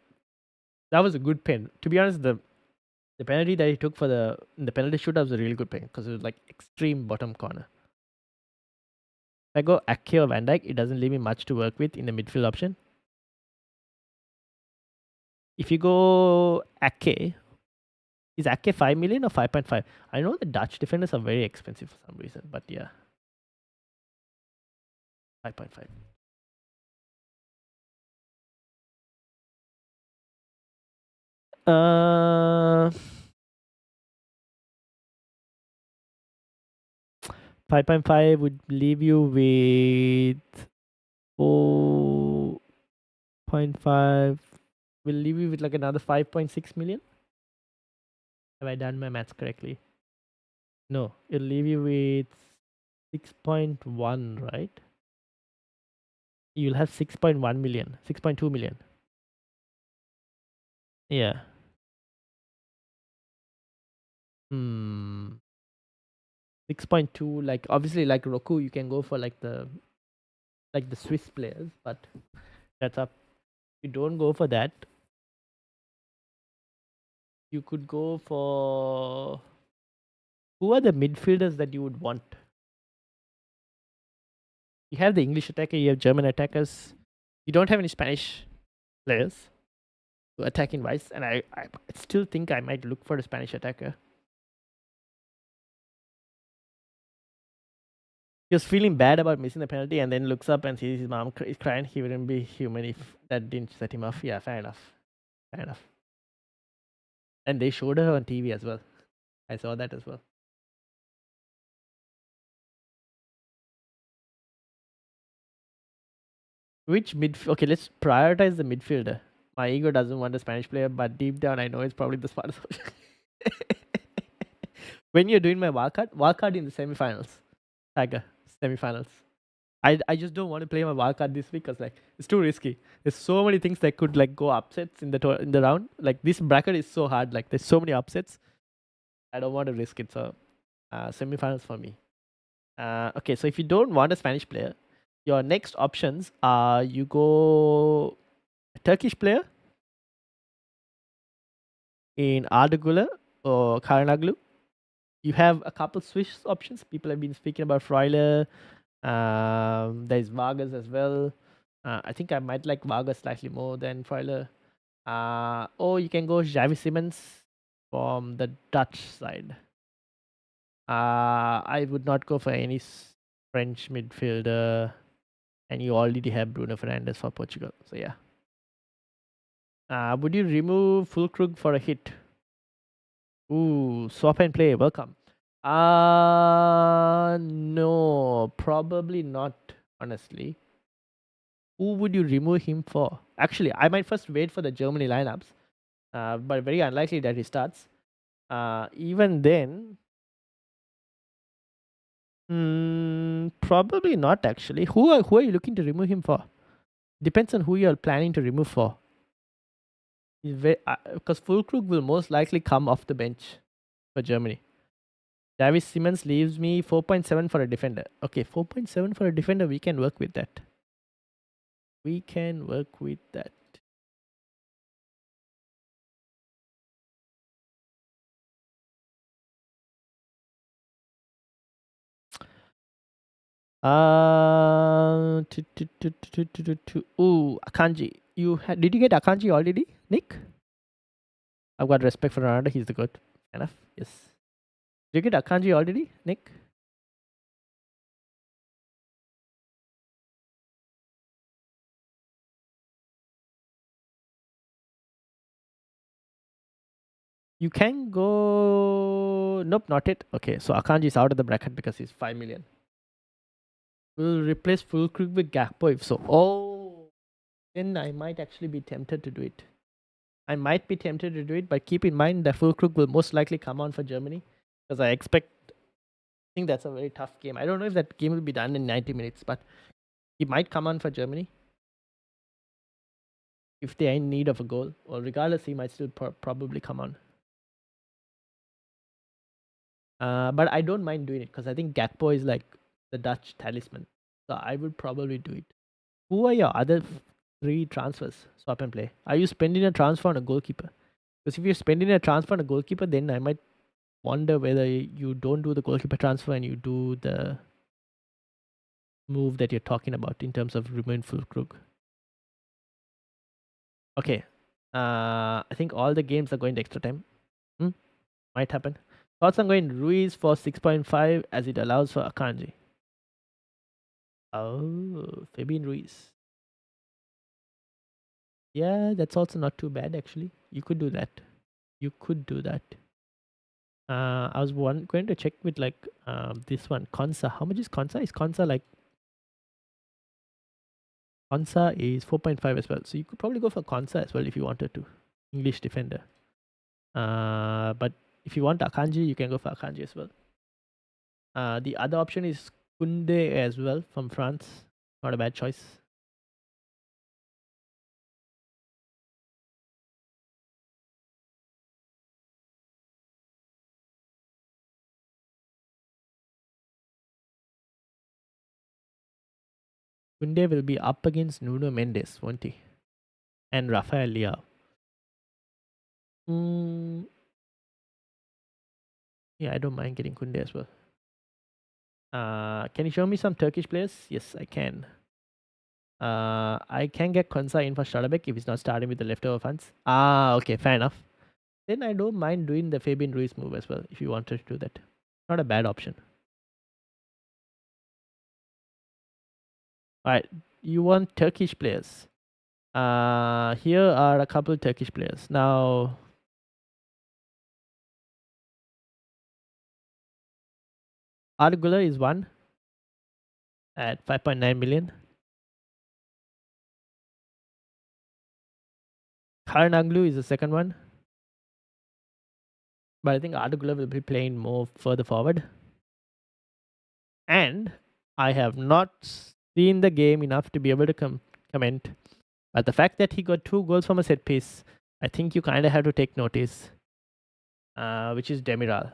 that was a good pen. To be honest, the penalty that he took for the penalty shootout was a really good pen because it was like extreme bottom corner. If I go Ake or Van Dijk, it doesn't leave me much to work with in the midfield option. If you go Ake, is Ake 5 million or 5.5? I know the Dutch defenders are very expensive for some reason, but yeah, 5.5. 5.5 would leave you with 4.5. Will leave you with like another 5.6 million. Have I done my maths correctly? No, it'll leave you with 6.1, right? You'll have 6.1 million, 6.2 million. Yeah. 6.2, like obviously like Roku, you can go for like the Swiss players, but that's up. If you don't go for that, you could go for who are the midfielders that you would want? You have the English attacker, you have German attackers. You don't have any Spanish players to attack in Vice, and I still think I might look for a Spanish attacker. He was feeling bad about missing the penalty and then looks up and sees his mom is crying. He wouldn't be human if that didn't set him off. Yeah, fair enough. Fair enough. And they showed her on TV as well. I saw that as well. Which okay, let's prioritize the midfielder. My ego doesn't want a Spanish player, but deep down I know it's probably the smartest option. When you're doing my wildcard in the semifinals. Tiger, semifinals. I just don't want to play my wildcard this week because like it's too risky. There's so many things that could like go upsets in the round. Like this bracket is so hard. Like there's so many upsets. I don't want to risk it. So semifinals for me. Okay, so if you don't want a Spanish player, your next options are you go a Turkish player in Arda Güler or Karanaglu. You have a couple Swiss options. People have been speaking about Freuler. There's Vargas as well. I think I might like Vargas slightly more than Freuler. Or you can go Xavi Simmons from the Dutch side. I would not go for any French midfielder, and you already have Bruno Fernandes for Portugal. So yeah. Would you remove Fulkrug for a hit? Ooh, swap and play. Welcome. No, probably not. Honestly, who would you remove him for? Actually, I might first wait for the Germany lineups. But very unlikely that he starts. Even then, probably not actually. Who are you looking to remove him for? Depends on who you're planning to remove for. Because Fulkrug will most likely come off the bench for Germany. Davis Simmons leaves me 4.7 for a defender. Okay, 4.7 for a defender. We can work with that. We can work with that. Ooh, Akanji. Did you get Akanji already, Nick? I've got respect for Ronaldo. He's the good. Enough. Yes. Did you get Akanji already, Nick? You can go. Nope, not it. Okay, so Akanji is out of the bracket because he's 5 million. We'll replace Fulkrug with Gakpo if so. Oh, then I might actually be tempted to do it. I might be tempted to do it, but keep in mind that Fulkrug will most likely come on for Germany because I think that's a very tough game. I don't know if that game will be done in 90 minutes, but he might come on for Germany if they are in need of a goal. Or regardless, he might still probably come on. But I don't mind doing it because I think Gakpo is like the Dutch talisman. So I would probably do it. Who are your other three transfers? Swap and play. Are you spending a transfer on a goalkeeper? Because if you're spending a transfer on a goalkeeper, then I might wonder whether you don't do the goalkeeper transfer and you do the move that you're talking about in terms of removing Fulkrug. Okay. I think all the games are going to extra time. Might happen. Thoughts on going Ruiz for 6.5 as it allows for Akanji. Oh, Fabian Ruiz. Yeah, that's also not too bad actually. You could do that. You could do that. I was going to check with like this one, Konsa. How much is Konsa? Is Konsa like Konsa is 4.5 as well. So you could probably go for Konsa as well if you wanted to. English defender. But if you want Akanji, you can go for Akanji as well. The other option is Kunde as well from France. Not a bad choice. Kunde will be up against Nuno Mendes, won't he? And Rafael Leao. Yeah, I don't mind getting Kunde as well. Can you show me some Turkish players? Yes, I can. I can get Konsa in for Schlotterbeck if he's not starting with the leftover funds. Okay, fair enough. Then I don't mind doing the Fabian Ruiz move as well if you wanted to do that. Not a bad option. Alright, you want Turkish players. Here are a couple of Turkish players. Now, Argula is one at 5.9 million. Karanaglu is the second one. But I think Argula will be playing more further forward. And I have not seen the game enough to be able to comment. But the fact that he got 2 goals from a set piece, I think you kind of have to take notice. Which is Demiral.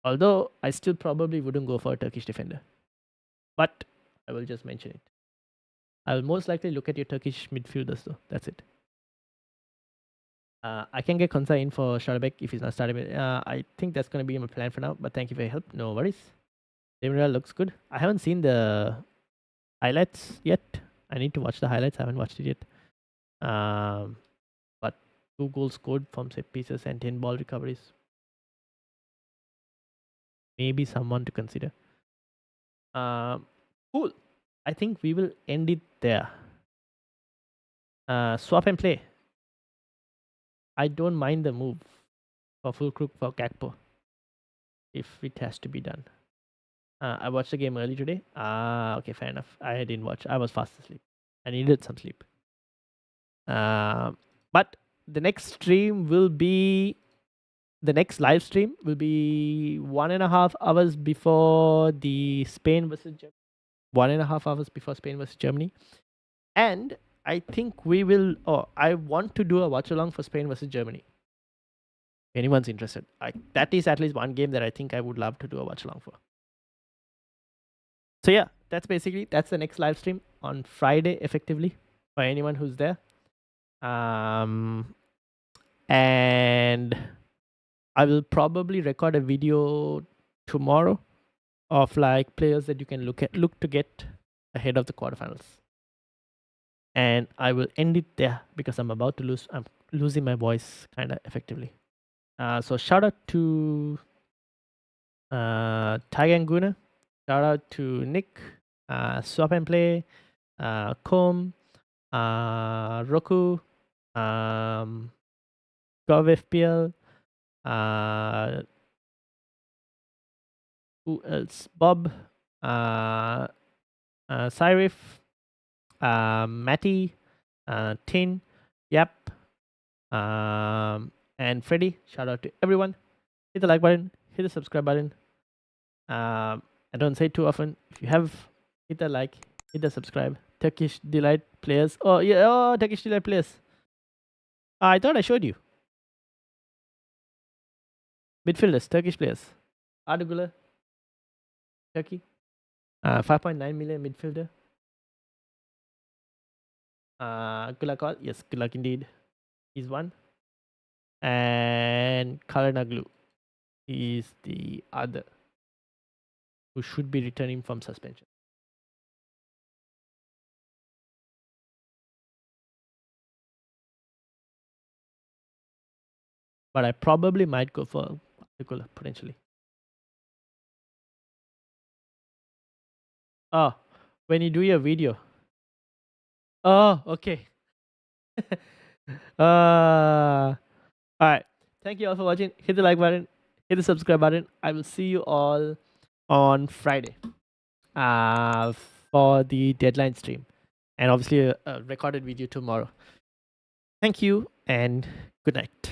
Although I still probably wouldn't go for a Turkish defender. But I will just mention it. I will most likely look at your Turkish midfielders though. That's it. I can get Konsa in for Schlotterbeck if he's not starting. I think that's going to be my plan for now. But thank you for your help. No worries. Demiral looks good. I haven't seen the highlights yet. I need to watch the highlights. I haven't watched it yet. But 2 goals scored from set pieces and 10 ball recoveries. Maybe someone to consider. Cool. I think we will end it there. Swap and play. I don't mind the move for Fulkrug for Gakpo if it has to be done. I watched the game early today. Okay, fair enough. I didn't watch. I was fast asleep. I needed some sleep. But the next stream will be the next live stream will be 1.5 hours before the Spain versus Germany. 1.5 hours before Spain versus Germany. And I think we will, I want to do a watch along for Spain versus Germany. Anyone's interested. That is at least one game that I think I would love to do a watch along for. So yeah, that's the next live stream on Friday, effectively, for anyone who's there. And I will probably record a video tomorrow of like players that you can look to get ahead of the quarterfinals. And I will end it there because I'm losing my voice kind of effectively. So shout out to Tiger and Guna. Shout out to Nick, Swap and Play, Com, Roku, Gov FPL, who else? Bob, Cyrif, Matty, Tin, Yep, and Freddy. Shout out to everyone. Hit the like button, hit the subscribe button. I don't say it too often. If you have, hit the like, hit the subscribe. Turkish Delight players. Oh yeah, Turkish Delight players. I thought I showed you. Midfielders, Turkish players. Ardagula, Turkey. 5.9 million midfielder. Good luck all. Yes, good luck indeed. He's one. And Kalanaglu is the other, who should be returning from suspension. But I probably might go for Ardagula potentially. Oh, when you do your video. Oh, okay. All right. Thank you all for watching. Hit the like button, hit the subscribe button. I will see you all on Friday for the deadline stream, and obviously a recorded video tomorrow. Thank you and good night.